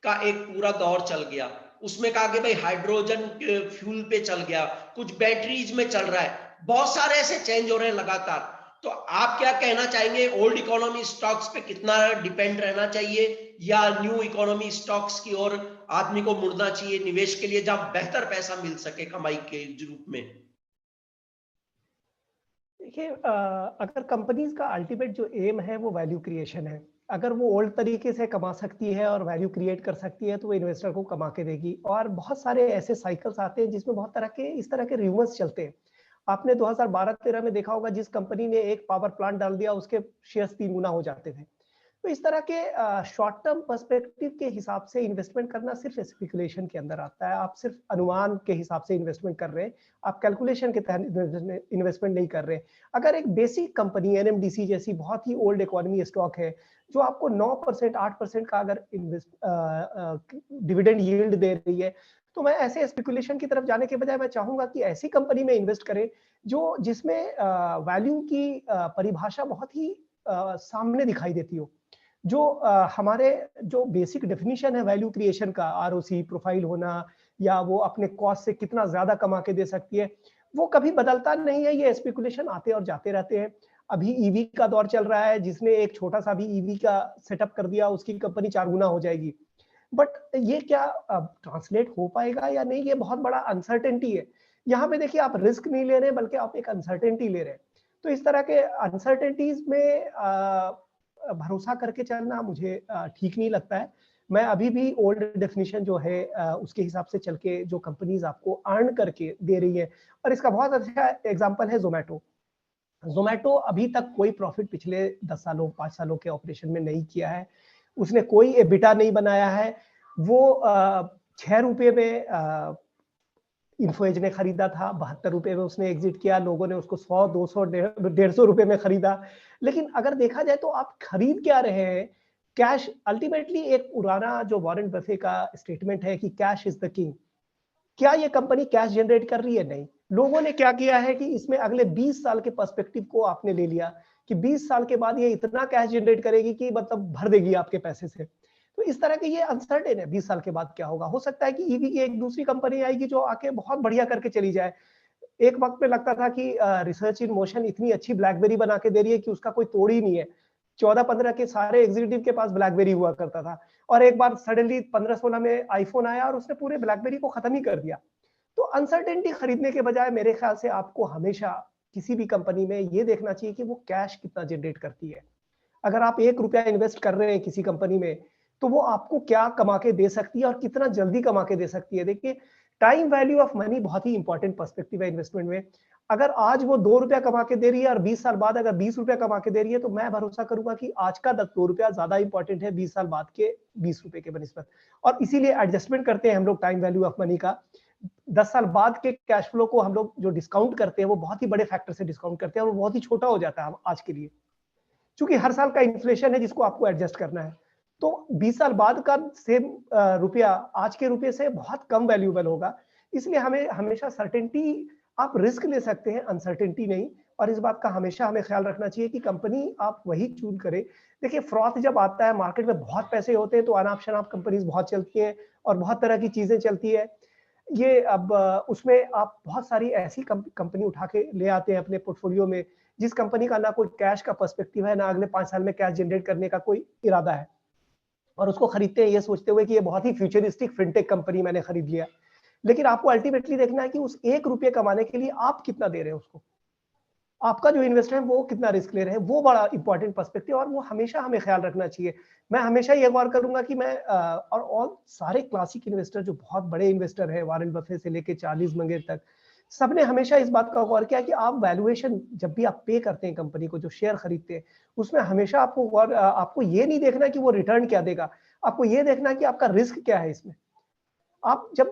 का एक पूरा दौर चल गया, उसमें कहा कि भाई हाइड्रोजन फ्यूल पे चल गया, कुछ बैटरीज में चल रहा है, बहुत सारे ऐसे चेंज हो रहे हैं लगातार। तो आप क्या कहना चाहेंगे, ओल्ड इकोनॉमी स्टॉक्स पे कितना डिपेंड रहना चाहिए या न्यू इकोनॉमी स्टॉक्स की ओर आदमी को मुड़ना चाहिए निवेश के लिए, जहां बेहतर पैसा मिल सके कमाई के रूप में? देखिए, अगर कंपनीज का अल्टीमेट जो एम है वो वैल्यू क्रिएशन है, अगर वो ओल्ड तरीके से कमा सकती है और वैल्यू क्रिएट कर सकती है तो वो इन्वेस्टर को कमा के देगी। और बहुत सारे ऐसे साइकिल्स आते हैं जिसमें बहुत तरह के इस तरह के रूमर्स चलते हैं। आपने 2012-13 में देखा होगा, जिस कंपनी ने एक पावर प्लांट डाल दिया उसके शेयर्स 3 गुना हो जाते थे। तो इस तरह के शॉर्ट टर्म पर्सपेक्टिव के हिसाब से इन्वेस्टमेंट करना सिर्फ स्पेकुलेशन के अंदर आता है। आप सिर्फ अनुमान के हिसाब से इन्वेस्टमेंट कर रहे हैं, आप कैलकुलेशन के तहत इन्वेस्टमेंट नहीं कर रहे। अगर एक बेसिक कंपनी एनएमडीसी जैसी बहुत ही ओल्ड इकोनॉमी स्टॉक है जो आपको 9%, 8% का अगर डिविडेंड यील्ड दे रही है, तो मैं ऐसे स्पेकुलेशन की तरफ जाने के बजाय मैं चाहूंगा कि ऐसी कंपनी में इन्वेस्ट करें जो जिसमें वैल्यू की परिभाषा बहुत ही सामने दिखाई देती हो। जो हमारे जो बेसिक डेफिनेशन है वैल्यू क्रिएशन का, आरओसी प्रोफाइल होना या वो अपने कॉस्ट से कितना ज्यादा कमा के दे सकती है, वो कभी बदलता नहीं है। ये स्पेकुलेशन आते और जाते रहते हैं। अभी ईवी का दौर चल रहा है, जिसने एक छोटा सा भी ईवी का सेटअप कर दिया उसकी कंपनी 4 गुना हो जाएगी। बट ये क्या ट्रांसलेट हो पाएगा या नहीं, ये बहुत बड़ा अनसर्टेनिटी है। यहाँ पे देखिए, आप रिस्क नहीं ले रहे बल्कि आप एक अनसर्टेनिटी ले रहे हैं। तो इस तरह के अनसर्टेनिटीज में भरोसा करके चलना मुझे ठीक नहीं लगता है। मैं अभी भी ओल्ड डेफिनेशन जो है उसके हिसाब से चल के जो कंपनीज आपको अर्न करके दे रही है, और इसका बहुत अच्छा एग्जांपल है जोमेटो। जोमेटो अभी तक कोई प्रॉफिट पिछले 10 सालों 5 सालों के ऑपरेशन में नहीं किया है, उसने कोई एबिटा नहीं बनाया है। वो 6 रुपये में इन्फोएज ने खरीदा था, 72 रुपए में उसने एग्जिट किया, लोगों ने उसको 100, 200, 150 रुपए में खरीदा। लेकिन अगर देखा जाए तो आप खरीद क्या रहे हैं? कैश। अल्टीमेटली एक पुराना जो वॉरेन बफे का स्टेटमेंट है कि कैश इज द किंग। क्या ये कंपनी कैश जनरेट कर रही है? नहीं। लोगों ने क्या किया है कि इसमें अगले 20 साल के पर्सपेक्टिव को आपने ले लिया कि 20 साल के बाद ये इतना कैश जनरेट करेगी कि मतलब भर देगी आपके पैसे से। तो इस तरह के ये अनसर्टेन है 20 साल के बाद क्या होगा। हो सकता है कि ईवी की एक दूसरी कंपनी आएगी जो आके बहुत बढ़िया करके चली जाए। एक वक्त पे लगता था कि रिसर्च इन मोशन इतनी अच्छी ब्लैकबेरी बना के दे रही है कि उसका कोई तोड़ ही नहीं है। 14-15 के सारे एग्जीक्यूटिव के पास ब्लैकबेरी हुआ करता था, और एक बार सडनली 15-16 में आईफोन आया और उसने पूरे ब्लैकबेरी को खत्म ही कर दिया। तो अनसर्टेनिटी खरीदने के बजाय मेरे ख्याल से आपको हमेशा किसी भी कंपनी में ये देखना चाहिए कि वो कैश कितना जनरेट करती है। अगर आप 1 रुपया इन्वेस्ट कर रहे हैं किसी कंपनी में, तो वो आपको क्या कमा के दे सकती है और कितना जल्दी कमा के दे सकती है। देखिए, टाइम वैल्यू ऑफ मनी बहुत ही इंपॉर्टेंट पर्सपेक्टिव है इन्वेस्टमेंट में। अगर आज वो 2 रुपया कमा के दे रही है और 20 साल बाद अगर 20 रुपया कमा के दे रही है, तो मैं भरोसा करूंगा कि आज का 2 रुपया ज्यादा इंपॉर्टेंट है 20 साल बाद के 20 रुपए के बनिस्बत। और इसीलिए एडजस्टमेंट करते हैं हम लोग टाइम वैल्यू ऑफ मनी का। 10 साल बाद के कैश फ्लो को हम लोग जो डिस्काउंट करते हैं वो बहुत ही बड़े फैक्टर से डिस्काउंट करते हैं और वो बहुत ही छोटा हो जाता है आज के लिए, क्योंकि हर साल का इन्फ्लेशन है जिसको आपको एडजस्ट करना है। तो 20 साल बाद का सेम रुपया आज के रुपये से बहुत कम वैल्यूएबल होगा। इसलिए हमें हमेशा सर्टेनिटी, आप रिस्क ले सकते हैं, अनसर्टेनिटी नहीं। और इस बात का हमेशा हमें ख्याल रखना चाहिए कि कंपनी आप वही चूज करें। देखिए, फ्रॉथ जब आता है, मार्केट में बहुत पैसे होते हैं तो अनाप शनाप कंपनीज बहुत चलती हैं और बहुत तरह की चीजें चलती है। ये अब उसमें आप बहुत सारी ऐसी कंपनी उठा के ले आते हैं अपने पोर्टफोलियो में जिस कंपनी का ना कोई कैश का पर्सपेक्टिव है, ना अगले 5 साल में कैश जनरेट करने का कोई इरादा है, और उसको खरीदते हैं ये सोचते हुए कि ये बहुत ही फ्यूचरिस्टिक फिनटेक कंपनी मैंने खरीद लिया। लेकिन आपको अल्टीमेटली देखना है कि उस 1 रुपये कमाने के लिए आप कितना दे रहे हैं उसको, आपका जो इन्वेस्टर है वो कितना रिस्क ले रहे हैं, वो बड़ा इंपॉर्टेंट पर्सपेक्टिव, और वो हमेशा हमें ख्याल रखना चाहिए। मैं हमेशा ये गौर करूंगा कि मैं और सारे क्लासिक इन्वेस्टर जो बहुत बड़े इन्वेस्टर हैं, वॉरेन बफे से लेके चार्ल्स मंगेर तक, सबने हमेशा इस बात का गौर किया कि आप वैल्यूएशन जब भी आप पे करते हैं कंपनी को, जो शेयर खरीदते हैं, उसमें हमेशा आपको ये नहीं देखना कि वो रिटर्न क्या देगा, आपको ये देखना कि आपका रिस्क क्या है इसमें। आप जब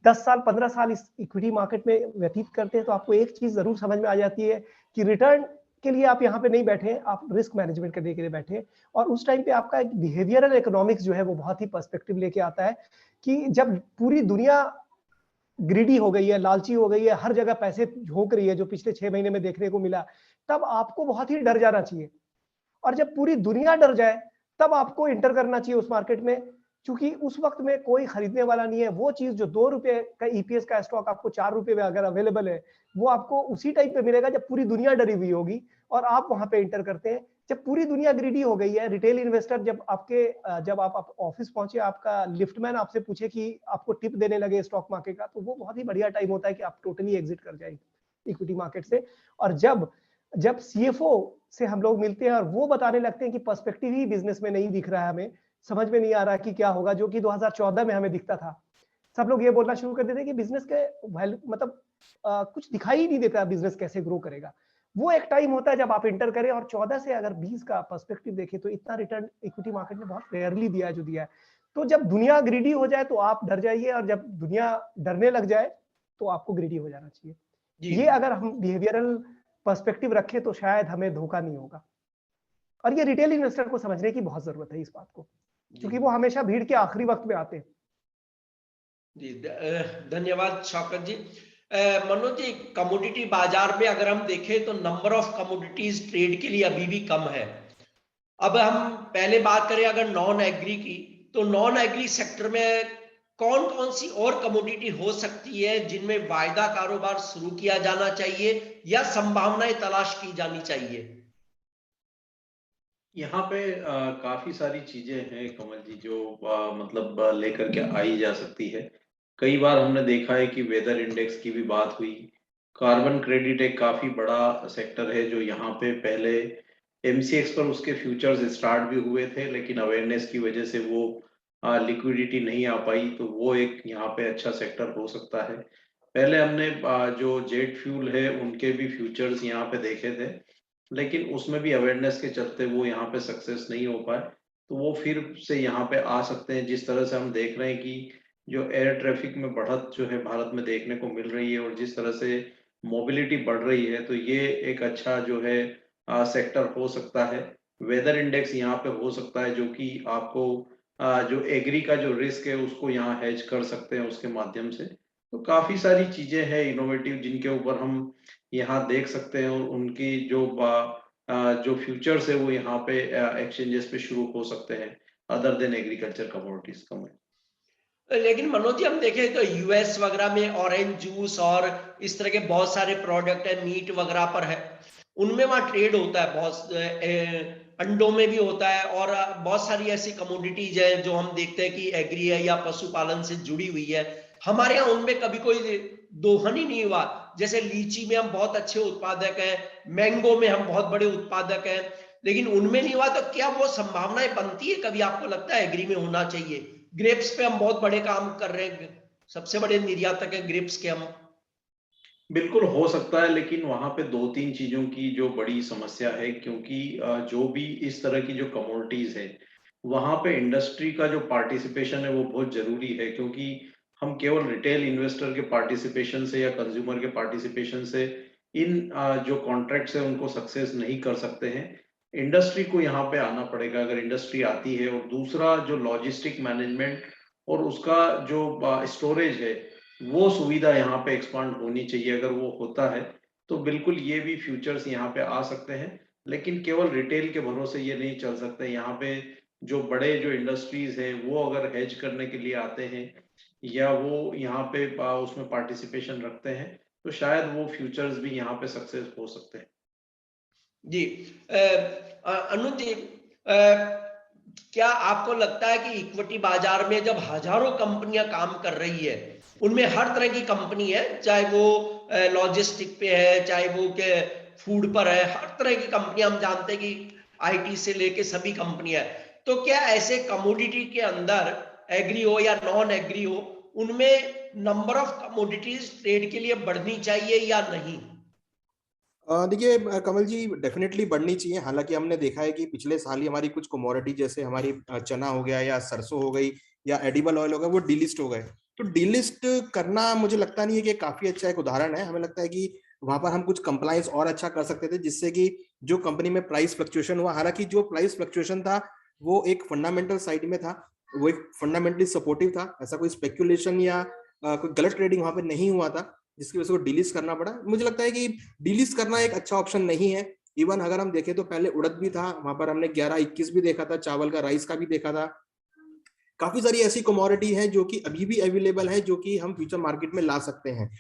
10 साल 15 साल इस इक्विटी मार्केट में व्यतीत करते हैं तो आपको एक चीज जरूर समझ में आ जाती है कि रिटर्न के लिए आप यहाँ पे नहीं बैठे हैं, आप रिस्क मैनेजमेंट करने के लिए बैठे हैं। और उस टाइम पे आपका एक बिहेवियरल इकोनॉमिक्स जो है वो बहुत ही पर्सपेक्टिव लेके आता है कि जब पूरी दुनिया ग्रीडी हो गई है, लालची हो गई है, हर जगह पैसे झोंक रही है, जो पिछले 6 महीने में देखने को मिला, तब आपको बहुत ही डर जाना चाहिए। और जब पूरी दुनिया डर जाए तब आपको इंटर करना चाहिए उस मार्केट में, क्योंकि उस वक्त में कोई खरीदने वाला नहीं है। वो चीज जो 2 रुपए का ईपीएस का स्टॉक आपको 4 रुपए में अगर अवेलेबल है, वो आपको उसी टाइम पे मिलेगा जब पूरी दुनिया डरी हुई होगी और आप वहां पे इंटर करते हैं। जब पूरी दुनिया ग्रीडी हो गई है, रिटेल इन्वेस्टर जब आप ऑफिस पहुंचे, आपका लिफ्टमैन आपसे पूछे कि आपको टिप देने लगे स्टॉक मार्केट का, तो वो बहुत ही बढ़िया टाइम होता है कि आप टोटली एग्जिट कर जाए इक्विटी मार्केट से। और जब सीएफओ से हम लोग मिलते हैं और वो बताने लगते हैं कि पर्सपेक्टिव ही बिजनेस में नहीं दिख रहा है, हमें समझ में नहीं आ रहा कि क्या होगा, जो कि 2014 में हमें दिखता था। सब लोग ये बोलना शुरू कर देते हैं कि बिजनेस के मतलब कुछ दिखाई ही नहीं देता बिजनेस कैसे ग्रो करेगा। वो एक टाइम होता है जब आप इंटर करें, और 14 से अगर 20 का पर्सपेक्टिव देखें तो इतना रिटर्न इक्विटी मार्केट ने बहुत रेयरली दिया है जो दिया है। तो जब दुनिया ग्रीडी हो जाए तो आप डर जाइए, और जब दुनिया डरने लग जाए तो आपको ग्रीडी हो जाना चाहिए। ये अगर हम बिहेवियरल पर्सपेक्टिव रखें तो शायद हमें धोखा नहीं होगा। और ये रिटेल इन्वेस्टर को समझने की बहुत जरूरत है इस बात को, क्योंकि वो हमेशा भीड़ के आखिरी वक्त में आते हैं। जी धन्यवाद शौकत जी। मनोज जी, कमोडिटी बाजार में अगर हम देखें तो नंबर ऑफ कमोडिटीज ट्रेड के लिए अभी भी कम है। अब हम पहले बात करें अगर नॉन एग्री की, तो नॉन एग्री सेक्टर में कौन कौन सी और कमोडिटी हो सकती है जिनमें वायदा कारोबार शुरू किया जाना चाहिए या संभावनाएं तलाश की जानी चाहिए? यहाँ पे काफी सारी चीजें हैं कमल जी, जो मतलब लेकर के आई जा सकती है। कई बार हमने देखा है कि वेदर इंडेक्स की भी बात हुई। कार्बन क्रेडिट एक काफी बड़ा सेक्टर है जो यहाँ पे पहले एमसीएक्स पर उसके फ्यूचर्स स्टार्ट भी हुए थे, लेकिन अवेयरनेस की वजह से वो लिक्विडिटी नहीं आ पाई, तो वो एक यहाँ पे अच्छा सेक्टर हो सकता है। पहले हमने जो जेट फ्यूल है उनके भी फ्यूचर्स यहाँ पे देखे थे, लेकिन उसमें भी अवेयरनेस के चलते वो यहाँ पे सक्सेस नहीं हो पाए, तो वो फिर से यहाँ पे आ सकते हैं। जिस तरह से हम देख रहे हैं कि जो एयर ट्रैफिक में बढ़त जो है भारत में देखने को मिल रही है, और जिस तरह से मोबिलिटी बढ़ रही है, तो ये एक अच्छा जो है सेक्टर हो सकता है। वेदर इंडेक्स यहाँ पे हो सकता है, जो कि आपको जो एग्री का जो रिस्क है उसको यहाँ हेज कर सकते हैं उसके माध्यम से। तो काफी सारी चीजें हैं इनोवेटिव जिनके ऊपर हम यहाँ देख सकते हैं, और उनकी जो फ्यूचर्स है वो यहाँ पे एक्सचेंजेस पे शुरू हो सकते हैं, अदर देन एग्रीकल्चर कमोडिटीज का। लेकिन मनोज जी, हम देखें तो यूएस वगैरह में ऑरेंज जूस और इस तरह के बहुत सारे प्रोडक्ट है, मीट वगैरह पर है, उनमें वहां ट्रेड होता है, बहुत अंडों में भी होता है, और बहुत सारी ऐसी कमोडिटीज है जो हम देखते हैं कि एग्री है या पशुपालन से जुड़ी हुई है। हमारे यहाँ उनमें कभी कोई दोहन ही नहीं हुआ। जैसे लीची में हम बहुत अच्छे उत्पादक हैं, मैंगो में हम बहुत बड़े उत्पादक हैं, लेकिन उनमें नहीं हुआ। तो क्या वो संभावनाएं बनती है कभी, आपको लगता है एग्री में होना चाहिए? ग्रेप्स पे हम बहुत बड़े काम कर रहे हैं, सबसे बड़े निर्यातक हैं ग्रेप्स के हम। बिल्कुल हो सकता है, लेकिन वहां पे दो तीन चीजों की जो बड़ी समस्या है, क्योंकि जो भी इस तरह की जो कमोडिटीज है वहां पे इंडस्ट्री का जो पार्टिसिपेशन है वो बहुत जरूरी है, क्योंकि हम केवल रिटेल इन्वेस्टर के पार्टिसिपेशन से या कंज्यूमर के पार्टिसिपेशन से इन जो कॉन्ट्रैक्ट्स है उनको सक्सेस नहीं कर सकते हैं। इंडस्ट्री को यहाँ पे आना पड़ेगा। अगर इंडस्ट्री आती है, और दूसरा जो लॉजिस्टिक मैनेजमेंट और उसका जो स्टोरेज है वो सुविधा यहाँ पे एक्सपांड होनी चाहिए। अगर वो होता है तो बिल्कुल ये भी फ्यूचर्स यहाँ पे आ सकते हैं, लेकिन केवल रिटेल के भरोसे ये नहीं चल सकते। यहाँ पे जो बड़े जो इंडस्ट्रीज हैं वो अगर हेज करने के लिए आते हैं या वो यहाँ पे उसमें पार्टिसिपेशन रखते हैं, तो शायद वो फ्यूचर्स भी यहाँ पे सक्सेस हो सकते हैं। जी अनुज जी, क्या आपको लगता है कि इक्विटी बाजार में जब हजारों कंपनियां काम कर रही है, उनमें हर तरह की कंपनी है, चाहे वो लॉजिस्टिक पे है, चाहे वो के फूड पर है, हर तरह की कंपनियां हम जानते हैं कि आईटी से लेके सभी कंपनियां है, तो क्या ऐसे कमोडिटी के अंदर एग्री हो या नॉन एग्री हो, उनमें नंबर ऑफ कमोडिटीज ट्रेड के लिए बढ़नी चाहिए या नहीं? देखिए कमल जी, डेफिनेटली बढ़नी चाहिए। हालांकि हमने देखा है कि पिछले साल ही हमारी कुछ कमोडिटी जैसे हमारी चना हो गया या सरसों हो गई या एडिबल ऑयल हो गया, वो डीलिस्ट हो गए। तो डीलिस्ट करना मुझे लगता नहीं है कि काफी अच्छा एक उदाहरण है। हमें लगता है कि वहां पर हम कुछ कंप्लायंस और अच्छा कर सकते थे, जिससे कि जो कंपनी में प्राइस फ्लक्चुएशन हुआ, हालांकि जो प्राइस फ्लक्चुएशन था वो एक फंडामेंटल साइड में था, वो एक फंडामेंटली सपोर्टिव था, ऐसा कोई स्पेक्युलेशन या कोई गलत ट्रेडिंग वहां पे नहीं हुआ था जिसकी वजह से वो डिलिस्ट करना पड़ा। मुझे लगता है कि डिलिस्ट करना एक अच्छा ऑप्शन नहीं है। इवन अगर हम देखें तो पहले उड़द भी था, वहां पर हमने 11-21 भी देखा था, चावल का, राइस का भी देखा था। काफी सारी ऐसी कमोडिटी है जो कि अभी भी अवेलेबल है, जो कि हम फ्यूचर मार्केट में ला सकते हैं।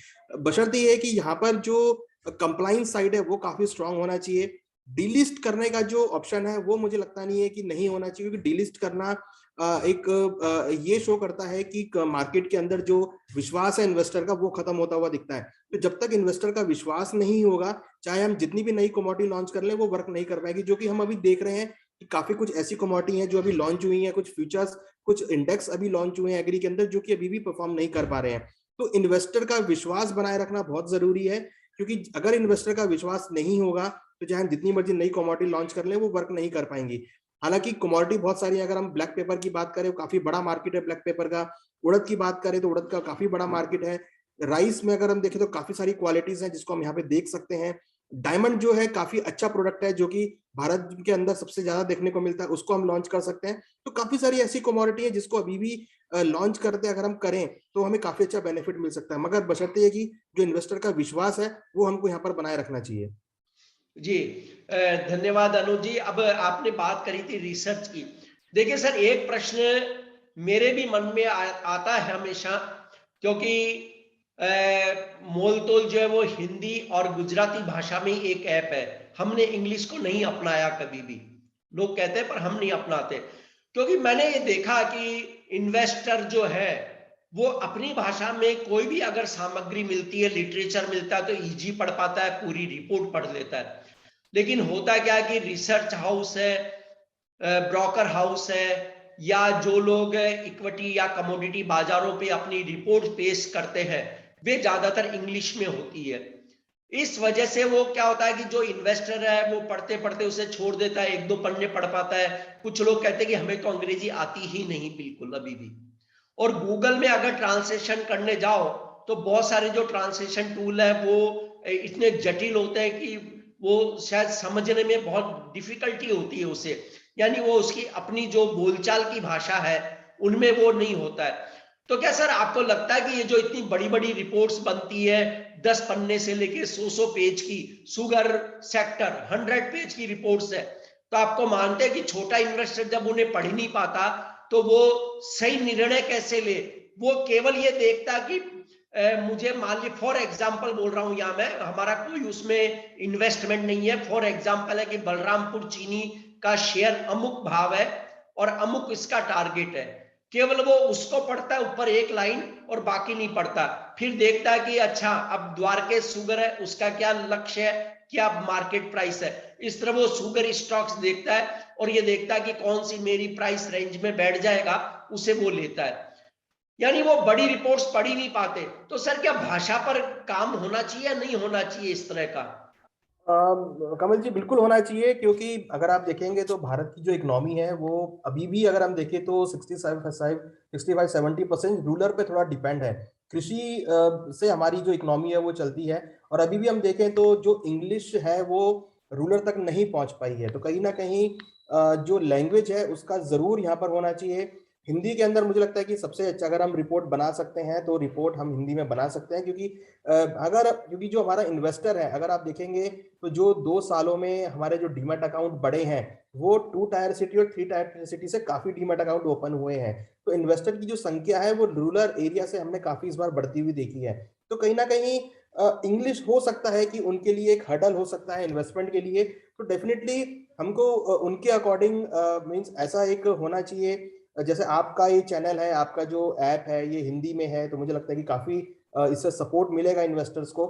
बशर्ते ये है कि यहाँ पर जो कंप्लाइंस साइड है वो काफी स्ट्रांग होना चाहिए। डिलिस्ट करने का जो ऑप्शन है वो मुझे लगता नहीं है कि नहीं होना चाहिए, क्योंकि डिलिस्ट करना ये शो करता है कि मार्केट के अंदर जो विश्वास है इन्वेस्टर का वो खत्म होता हुआ दिखता है। तो जब तक इन्वेस्टर का विश्वास नहीं होगा, चाहे हम जितनी भी नई कमोडिटी लॉन्च कर लें, वो वर्क नहीं कर पाएगी। जो कि हम अभी देख रहे हैं कि काफी कुछ ऐसी कमोडिटी हैं जो अभी लॉन्च हुई हैं, कुछ फ्यूचर्स, कुछ इंडेक्स अभी लॉन्च हुए हैं एग्री के अंदर, जो कि अभी भी परफॉर्म नहीं कर पा रहे हैं। तो इन्वेस्टर का विश्वास बनाए रखना बहुत जरूरी है, क्योंकि अगर इन्वेस्टर का विश्वास नहीं होगा तो चाहे हम जितनी मर्जी नई कमोडिटी लॉन्च कर लें, वो वर्क नहीं कर पाएंगी। हालांकि कमोडिटी बहुत सारी है। अगर हम ब्लैक पेपर की बात करें, काफी बड़ा मार्केट है ब्लैक पेपर का। उड़द की बात करें तो उड़द का काफी बड़ा मार्केट है। राइस में अगर हम देखें तो काफी सारी क्वालिटीज हैं जिसको हम यहाँ पे देख सकते हैं। डायमंड जो है काफी अच्छा प्रोडक्ट है, जो कि भारत के अंदर सबसे ज्यादा देखने को मिलता है, उसको हम लॉन्च कर सकते हैं। तो काफी सारी ऐसी कमोडिटी है जिसको अभी भी लॉन्च करते अगर हम करें तो हमें काफी अच्छा बेनिफिट मिल सकता है, मगर बशर्ते ये कि जो इन्वेस्टर का विश्वास है वो हमको यहाँ पर बनाए रखना चाहिए। जी, धन्यवाद अनुज जी। अब आपने बात करी थी रिसर्च की। देखिए सर, एक प्रश्न मेरे भी मन में आता है हमेशा, क्योंकि मोल तोल जो है वो हिंदी और गुजराती भाषा में एक ऐप है। हमने इंग्लिश को नहीं अपनाया कभी भी। लोग कहते हैं पर हम नहीं अपनाते, क्योंकि मैंने ये देखा कि इन्वेस्टर जो है वो अपनी भाषा में कोई भी अगर सामग्री मिलती है, लिटरेचर मिलता है, तो इजी पढ़ पाता है, पूरी रिपोर्ट पढ़ लेता है। लेकिन होता क्या है कि रिसर्च हाउस है, ब्रोकर हाउस है, या जो लोग इक्विटी या कमोडिटी बाजारों पे अपनी रिपोर्ट पेश करते हैं, वे ज्यादातर इंग्लिश में होती है। इस वजह से वो क्या होता है कि जो इन्वेस्टर है वो पढ़ते पढ़ते उसे छोड़ देता है, 1-2 पन्ने पढ़ पाता है। कुछ लोग कहते हैं कि हमें तो अंग्रेजी आती ही नहीं बिल्कुल अभी भी। और गूगल में अगर ट्रांसलेशन करने जाओ तो बहुत सारे जो ट्रांसलेशन टूल है वो इतने जटिल होते हैं कि वो शायद समझने में बहुत डिफिकल्टी होती है उसे, यानी वो उसकी अपनी जो बोलचाल की भाषा है उनमें वो नहीं होता है। तो क्या सर आपको लगता है कि ये जो इतनी बड़ी बड़ी रिपोर्ट्स बनती है, 10 पन्ने से लेके 100 पेज की, शुगर सेक्टर 100 पेज की रिपोर्ट्स है, तो आपको मानते हैं कि छोटा इन्वेस्टर जब उन्हें पढ़ नहीं पाता तो वो सही निर्णय कैसे ले? वो केवल ये देखता कि मुझे मान ली, फॉर एग्जाम्पल बोल रहा हूं यहां मैं, हमारा कोई उसमें इन्वेस्टमेंट नहीं है, फॉर एग्जाम्पल है कि बलरामपुर चीनी का शेयर अमुक भाव है और अमुक इसका टारगेट है, केवल वो उसको पढ़ता है ऊपर एक लाइन और बाकी नहीं पढ़ता। फिर देखता है कि अच्छा अब द्वारकेश शुगर है, उसका क्या लक्ष्य है, क्या मार्केट प्राइस है। इस तरह वो शुगर स्टॉक्स देखता है और ये देखता है कि कौन सी मेरी प्राइस रेंज में बैठ जाएगा, उसे वो लेता है। यानी वो बड़ी रिपोर्ट्स पढ़ ही नहीं पाते। तो सर क्या भाषा पर काम होना चाहिए या नहीं होना चाहिए इस तरह का? कमल जी, बिल्कुल होना चाहिए, क्योंकि अगर आप देखेंगे तो भारत की जो इकोनॉमी है वो अभी भी अगर हम देखें तो 65-70% रूरल पे थोड़ा डिपेंड है। कृषि से हमारी जो इकोनॉमी है वो चलती है, और अभी भी हम देखें तो जो इंग्लिश है वो रूरल तक नहीं पहुंच पाई है। तो कहीं ना कहीं जो लैंग्वेज है उसका जरूर यहाँ पर होना चाहिए। हिंदी के अंदर मुझे लगता है कि सबसे अच्छा अगर हम रिपोर्ट बना सकते हैं तो रिपोर्ट हम हिंदी में बना सकते हैं, क्योंकि क्योंकि जो हमारा इन्वेस्टर है, अगर आप देखेंगे तो जो 2 सालों में हमारे जो डीमैट अकाउंट बढ़े हैं वो 2 टायर सिटी और 3 टायर सिटी से काफी डीमैट अकाउंट ओपन हुए हैं। तो इन्वेस्टर की जो संख्या है वो रूरल एरिया से हमने काफी इस बार बढ़ती हुई देखी है। तो कहीं ना कहीं इंग्लिश हो सकता है कि उनके लिए एक हर्डल हो सकता है इन्वेस्टमेंट के लिए। तो डेफिनेटली हमको उनके अकॉर्डिंग मींस ऐसा एक होना चाहिए। जैसे आपका ये चैनल है, आपका जो ऐप है ये हिंदी में है, तो मुझे लगता है कि काफी इससे सपोर्ट मिलेगा इन्वेस्टर्स को।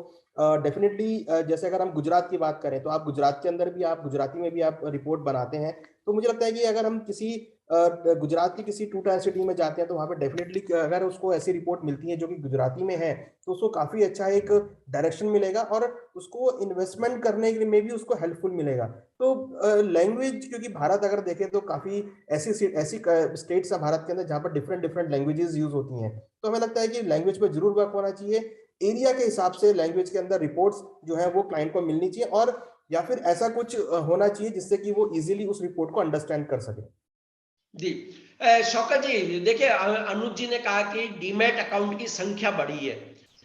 डेफिनेटली जैसे अगर हम गुजरात की बात करें तो आप गुजरात के अंदर भी, आप गुजराती में भी आप रिपोर्ट बनाते हैं। तो मुझे लगता है कि अगर हम किसी गुजरात की किसी 2 टायर सिटी में जाते हैं तो वहाँ पे डेफिनेटली अगर उसको ऐसी रिपोर्ट मिलती है जो कि गुजराती में है तो उसको काफी अच्छा एक डायरेक्शन मिलेगा और उसको इन्वेस्टमेंट करने में भी उसको हेल्पफुल मिलेगा। तो लैंग्वेज, क्योंकि भारत अगर देखें तो काफी ऐसी स्टेट्स हैं भारत के अंदर जहाँ पर डिफरेंट डिफरेंट लैंग्वेजेस यूज होती हैं। तो हमें लगता है कि लैंग्वेज पर जरूर वर्क होना चाहिए। एरिया के हिसाब से लैंग्वेज के अंदर रिपोर्ट्स जो है वो क्लाइंट को मिलनी चाहिए, और या फिर ऐसा कुछ होना चाहिए जिससे कि वो इजीली उस रिपोर्ट को अंडरस्टैंड कर सके। जी शौकत जी, देखिए अनुज जी ने कहा कि डीमैट अकाउंट की संख्या बढ़ी है।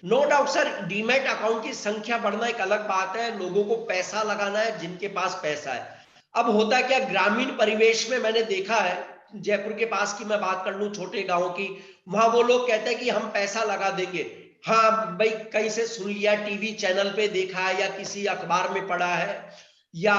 No doubt sir, demat account की संख्या बढ़ना एक अलग बात है, लोगों को पैसा लगाना है जिनके पास पैसा है। अब होता क्या, ग्रामीण परिवेश में मैंने देखा है, जयपुर के पास की मैं बात कर लूं, छोटे गांव की, वहां वो लोग कहते हैं कि हम पैसा लगा देंगे। हाँ भाई, कहीं से सुन लिया, टीवी चैनल पे देखा है या किसी अखबार में पढ़ा है, या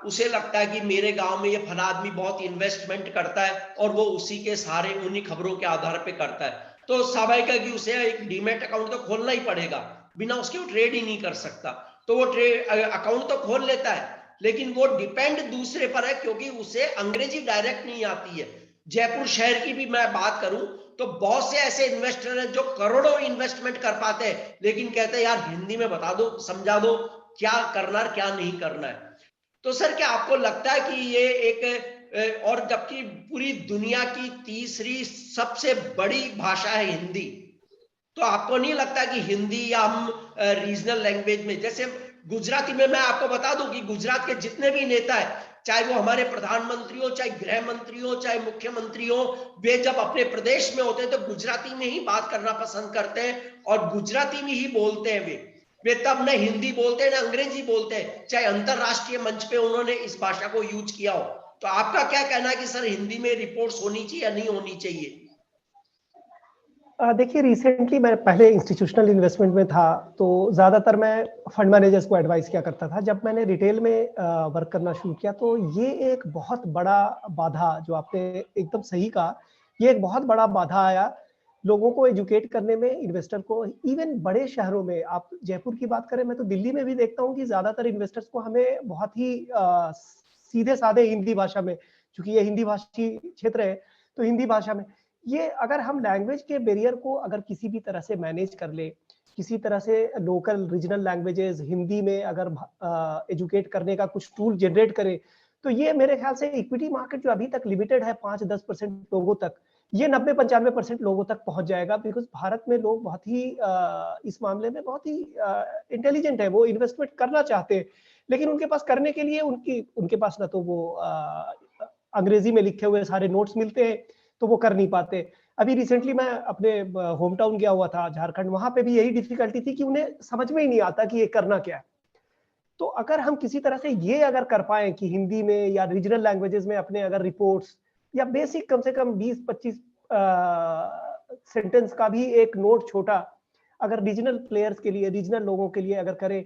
उसे लगता है कि मेरे गांव में ये फला आदमी बहुत इन्वेस्टमेंट करता है और वो उसी के सहारे उन्हीं खबरों के आधार पे करता है, तो स्वाभाविक है कि उसे एक डीमैट अकाउंट तो खोलना ही पड़ेगा, बिना उसके वो ट्रेड ही नहीं कर सकता। तो वो ट्रेड अकाउंट तो खोल लेता है, लेकिन वो डिपेंड दूसरे पर है, क्योंकि उसे अंग्रेजी डायरेक्ट नहीं आती है। जयपुर शहर की भी मैं बात करूं तो बहुत से ऐसे इन्वेस्टर हैं जो करोड़ों इन्वेस्टमेंट कर पाते हैं, लेकिन कहते हैं यार हिंदी में बता दो, समझा दो क्या करना है क्या नहीं करना है। तो सर क्या आपको लगता है कि ये एक, और जबकि पूरी दुनिया की तीसरी सबसे बड़ी भाषा है हिंदी, तो आपको नहीं लगता कि हिंदी या हम रीजनल लैंग्वेज में, जैसे गुजराती में, मैं आपको बता दूं कि गुजरात के जितने भी नेता है, चाहे वो हमारे प्रधानमंत्री हो, चाहे गृह मंत्री हो, चाहे मुख्यमंत्री हो, वे जब अपने प्रदेश में होते हैं तो गुजराती में ही बात करना पसंद करते हैं और गुजराती में ही बोलते हैं। वे तब न हिंदी बोलते हैं न अंग्रेजी बोलते हैं, चाहे अंतरराष्ट्रीय मंच पे उन्होंने इस भाषा को यूज किया हो। तो आपका क्या कहना है कि सर हिंदी में रिपोर्ट्स होनी चाहिए या नहीं होनी चाहिए? देखिए, रिसेंटली मैं पहले इंस्टीट्यूशनल इन्वेस्टमेंट में था, तो ज़्यादातर मैं फंड मैनेजर्स को एडवाइस किया करता था। जब मैंने रिटेल में वर्क करना शुरू किया, तो ये एक बहुत बड़ा बाधा, जो आपने एकदम सही कहा, ये एक बहुत बड़ा बाधा आया लोगों को एजुकेट करने में, इन्वेस्टर को। इवन बड़े शहरों में, आप जयपुर की बात करें, मैं तो दिल्ली में भी देखता हूँ कि ज़्यादातर इन्वेस्टर्स को हमें बहुत ही सीधे साधे हिंदी भाषा में, चूंकि ये हिंदी भाषी क्षेत्र है, तो हिंदी भाषा में, ये अगर हम लैंग्वेज के बैरियर को अगर किसी भी तरह से मैनेज कर ले, किसी तरह से लोकल रीजनल लैंग्वेजेस हिंदी में अगर एजुकेट करने का कुछ टूल जनरेट करें, तो ये मेरे ख्याल से इक्विटी मार्केट जो अभी तक लिमिटेड है 5-10% लोगों तक, ये 90-95% लोगों तक पहुंच जाएगा। बिकॉज भारत में लोग बहुत ही इस मामले में बहुत ही इंटेलिजेंट है, वो इन्वेस्टमेंट करना चाहते हैं, लेकिन उनके पास करने के लिए उनके पास ना तो वो अंग्रेजी में लिखे हुए सारे नोट्स मिलते हैं, तो वो कर नहीं पाते। अभी रिसेंटली मैं अपने होम टाउन गया हुआ था झारखंड, वहां पे भी यही डिफिकल्टी थी कि उन्हें समझ में ही नहीं आता कि ये करना क्या है। तो अगर हम किसी तरह से ये अगर कर पाए कि हिंदी में या रीजनल लैंग्वेजेस में अपने अगर रिपोर्ट्स या बेसिक कम से कम 20-25 सेंटेंस का भी एक नोट छोटा अगर रीजनल प्लेयर्स के लिए, रीजनल लोगों के लिए अगर करें,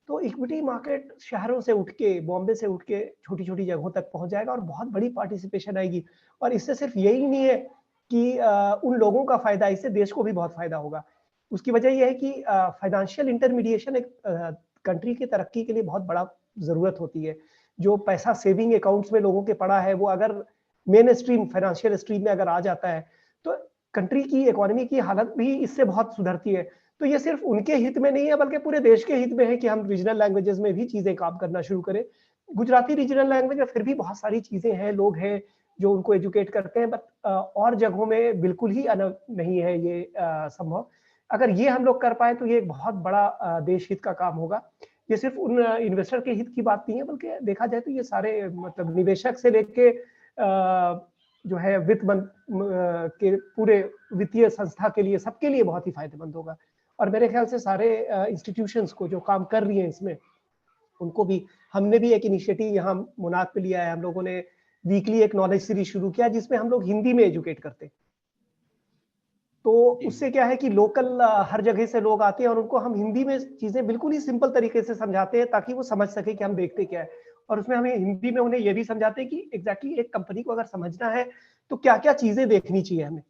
तो इक्विटी मार्केट शहरों से उठ के, बॉम्बे से उठ के छोटी छोटी जगहों तक पहुंच जाएगा और बहुत बड़ी पार्टिसिपेशन आएगी। और इससे सिर्फ यही नहीं है कि उन लोगों का फायदा, इससे देश को भी बहुत फायदा होगा। उसकी वजह यह है कि फाइनेंशियल इंटरमीडिएशन एक कंट्री की तरक्की के लिए बहुत बड़ा जरूरत होती है। जो पैसा सेविंग अकाउंट्स में लोगों के पड़ा है, वो अगर मेन स्ट्रीम फाइनेंशियल स्ट्रीम में अगर आ जाता है, तो कंट्री की इकोनॉमी की हालत भी इससे बहुत सुधरती है। तो ये सिर्फ उनके हित में नहीं है, बल्कि पूरे देश के हित में है कि हम रीजनल लैंग्वेजेस में भी चीजें काम करना शुरू करें। गुजराती रीजनल लैंग्वेज में फिर भी बहुत सारी चीजें हैं, लोग हैं जो उनको एजुकेट करते हैं, बट और जगहों में बिल्कुल ही नहीं है ये संभव। अगर ये हम लोग कर पाए तो ये एक बहुत बड़ा देश हित का काम होगा। ये सिर्फ उन इन्वेस्टर के हित की बात नहीं है, बल्कि देखा जाए तो ये सारे मतलब निवेशक से लेके जो है वित्त के पूरे वित्तीय संस्था के लिए, सबके लिए बहुत ही फायदेमंद होगा। और मेरे ख्याल से सारे इंस्टीट्यूशंस को जो काम कर रही हैं इसमें, उनको भी, हमने भी एक इनिशिएटिव यहाँ मुनाद पे लिया है। हम लोगों ने वीकली एक नॉलेज सीरीज शुरू किया जिसमें हम लोग हिंदी में एजुकेट करते हैं। तो उससे क्या है कि लोकल हर जगह से लोग आते हैं और उनको हम हिंदी में चीजें बिल्कुल ही सिंपल तरीके से समझाते हैं, ताकि वो समझ सके कि हम देखते क्या है। और उसमें हमें हिंदी में उन्हें यह भी समझाते हैं कि एग्जैक्टली एक कंपनी को अगर समझना है तो क्या क्या चीजें देखनी चाहिए हमें,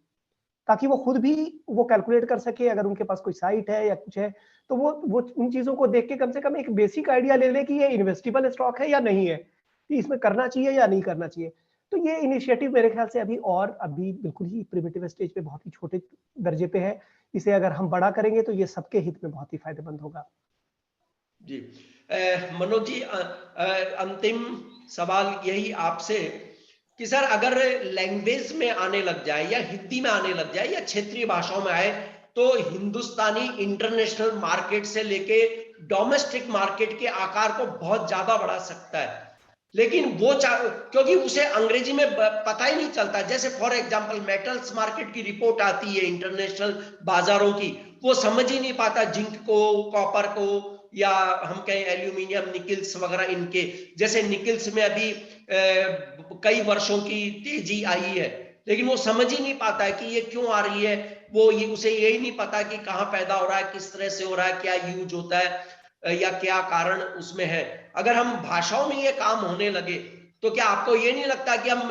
ताकि वो खुद भी वो कैलकुलेट कर सके। अगर उनके पास कोई साइट है या कुछ है, तो वो उन चीजों को देख के कम से कम एक बेसिक आइडिया ले ले कि ये इन्वेस्टेबल स्टॉक है या नहीं है, कि इसमें करना चाहिए या नहीं करना चाहिए। तो ये इनिशिएटिव मेरे ख्याल से अभी बिल्कुल ही प्रिमिटिव स्टेज पे, बहुत ही छोटे दर्जे पे है। इसे अगर हम बड़ा करेंगे तो ये सबके हित में बहुत ही फायदेमंद होगा। जी मनोज जी, अंतिम सवाल यही आपसे कि सर अगर लैंग्वेज में आने लग जाए या हिंदी में आने लग जाए या क्षेत्रीय भाषाओं में आए, तो हिंदुस्तानी इंटरनेशनल मार्केट से लेके डोमेस्टिक मार्केट के आकार को बहुत ज्यादा बढ़ा सकता है। लेकिन वो क्योंकि उसे अंग्रेजी में पता ही नहीं चलता। जैसे फॉर एग्जांपल मेटल्स मार्केट की रिपोर्ट आती है इंटरनेशनल बाजारों की, वो समझ ही नहीं पाता जिंक को, कॉपर को, या हम कहें एल्यूमिनियम, निकल्स वगैरह इनके। जैसे निकल्स में अभी कई वर्षों की तेजी आई है, लेकिन वो समझ ही नहीं पाता है कि ये क्यों आ रही है। वो ये उसे यही नहीं पता कि कहाँ पैदा हो रहा है, किस तरह से हो रहा है, क्या यूज होता है या क्या कारण उसमें है। अगर हम भाषाओं में ये काम होने लगे तो क्या आपको ये नहीं लगता कि हम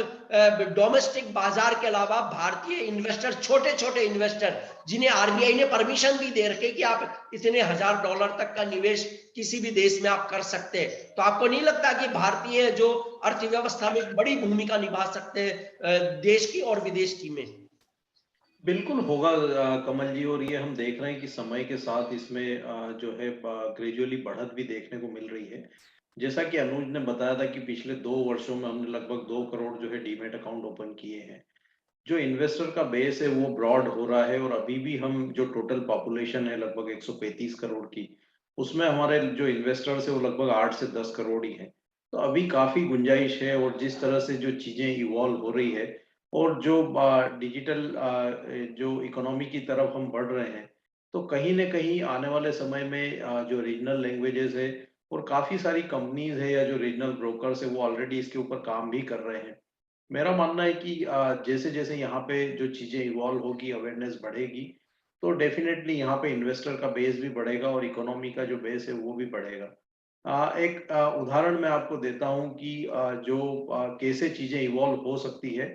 डोमेस्टिक बाजार के अलावा भारतीय इन्वेस्टर, छोटे छोटे इन्वेस्टर जिन्हें आरबीआई ने परमिशन भी दे रखे कि आप इतने $1000 तक का निवेश किसी भी देश में आप कर सकते हैं, तो आपको नहीं लगता कि भारतीय जो अर्थव्यवस्था में बड़ी भूमिका निभा सकते हैं देश की और विदेश की में? बिल्कुल होगा कमल जी, और ये हम देख रहे हैं कि समय के साथ इसमें जो है ग्रेजुअली बढ़त भी देखने को मिल रही है। जैसा कि अनुज ने बताया था कि पिछले 2 वर्षों में हमने लगभग 2 करोड़ जो है डीमैट अकाउंट ओपन किए हैं। जो इन्वेस्टर का बेस है वो ब्रॉड हो रहा है, और अभी भी हम जो टोटल पॉपुलेशन है लगभग 135 करोड़ की, उसमें हमारे जो इन्वेस्टर्स है वो लगभग 8 से 10 करोड़ ही है। तो अभी काफी गुंजाइश है, और जिस तरह से जो चीजें इवॉल्व हो रही है और जो डिजिटल जो इकोनॉमी की तरफ हम बढ़ रहे हैं, तो कहीं न कहीं आने वाले समय में जो रीजनल लैंग्वेजेस है और काफी सारी कंपनीज है या जो रीजनल ब्रोकर्स है वो ऑलरेडी इसके ऊपर काम भी कर रहे हैं। मेरा मानना है कि जैसे-जैसे यहाँ पे जो चीजें इवॉल्व होगी, अवेयरनेस बढ़ेगी, तो डेफिनेटली यहाँ पे इन्वेस्टर का बेस भी बढ़ेगा और इकोनॉमी का जो बेस है वो भी बढ़ेगा। एक उदाहरण मैं आपको देता हूँ कि जो कैसे चीजें इवॉल्व हो सकती है।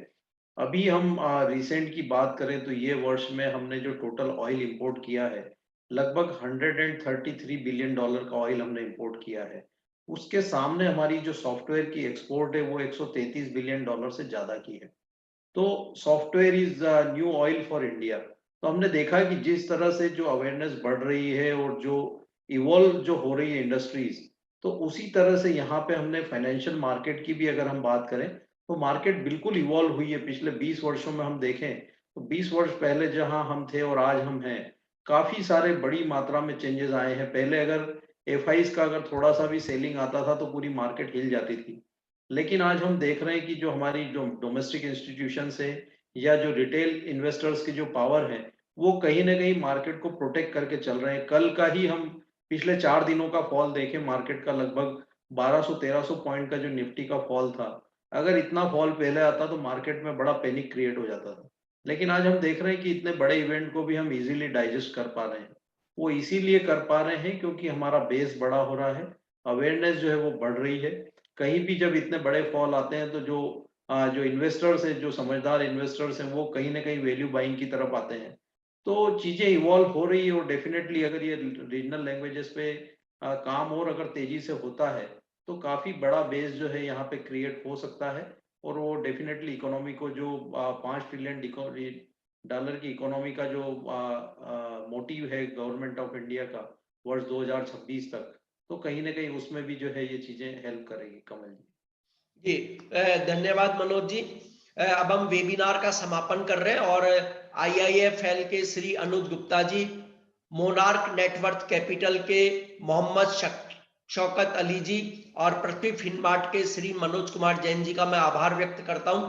अभी हम रिसेंट की बात करें तो ये वर्ष में हमने जो टोटल ऑयल इंपोर्ट किया है, लगभग $133 बिलियन का ऑयल हमने इंपोर्ट किया है। उसके सामने हमारी जो सॉफ्टवेयर की एक्सपोर्ट है वो $133 बिलियन से ज्यादा की है। तो software is new oil for India. तो हमने देखा कि जिस तरह से जो अवेयरनेस बढ़ रही है और जो इवॉल्व जो हो रही है इंडस्ट्रीज, तो उसी तरह से यहाँ पे हमने फाइनेंशियल मार्केट की भी अगर हम बात करें तो मार्केट बिल्कुल इवॉल्व हुई है। पिछले 20 वर्षों में हम देखें तो 20 वर्ष पहले जहाँ हम थे और आज हम हैं, काफी सारे बड़ी मात्रा में चेंजेस आए हैं। पहले अगर एफआईज का अगर थोड़ा सा भी सेलिंग आता था तो पूरी मार्केट हिल जाती थी, लेकिन आज हम देख रहे हैं कि जो हमारी जो डोमेस्टिक इंस्टीट्यूशंस है या जो रिटेल इन्वेस्टर्स की जो पावर है, वो कहीं ना कहीं मार्केट को प्रोटेक्ट करके चल रहे हैं। कल का ही हम पिछले 4 दिनों का फॉल देखें मार्केट का, लगभग 1200-1300 पॉइंट का जो निफ्टी का फॉल था। अगर इतना फॉल पहले आता तो मार्केट में बड़ा पैनिक क्रिएट हो जाता था, लेकिन आज हम देख रहे हैं कि इतने बड़े इवेंट को भी हम इजीली डाइजेस्ट कर पा रहे हैं। वो इसीलिए कर पा रहे हैं क्योंकि हमारा बेस बड़ा हो रहा है, अवेयरनेस जो है वो बढ़ रही है। कहीं भी जब इतने बड़े फॉल आते हैं तो जो इन्वेस्टर्स हैं, जो समझदार इन्वेस्टर्स हैं, वो कहीं ना कहीं वैल्यू बाइंग की तरफ आते हैं। तो चीजें इवॉल्व हो रही है, और डेफिनेटली अगर ये रीजनल लैंग्वेजेस पे काम और अगर तेजी से होता है तो काफी बड़ा बेस जो है यहाँ पे क्रिएट हो सकता है। और वो डेफिनेटली इकोनॉमी को जो $5 ट्रिलियन की इकोनॉमी का जो मोटिव है गवर्नमेंट ऑफ इंडिया का वर्ष 2026 तक, तो कहीं ना कहीं उसमें भी जो है ये चीजें हेल्प करेगी कमल जी। जी धन्यवाद मनोज जी। अब हम वेबिनार का समापन कर रहे हैं और IIFL के श्री अनुज Gupta ji, monarch net worth capital के मोहम्मद शौकत अली जी और पृथ्वी फिनमार्ट के श्री मनोज कुमार जैन जी का मैं आभार व्यक्त करता हूं।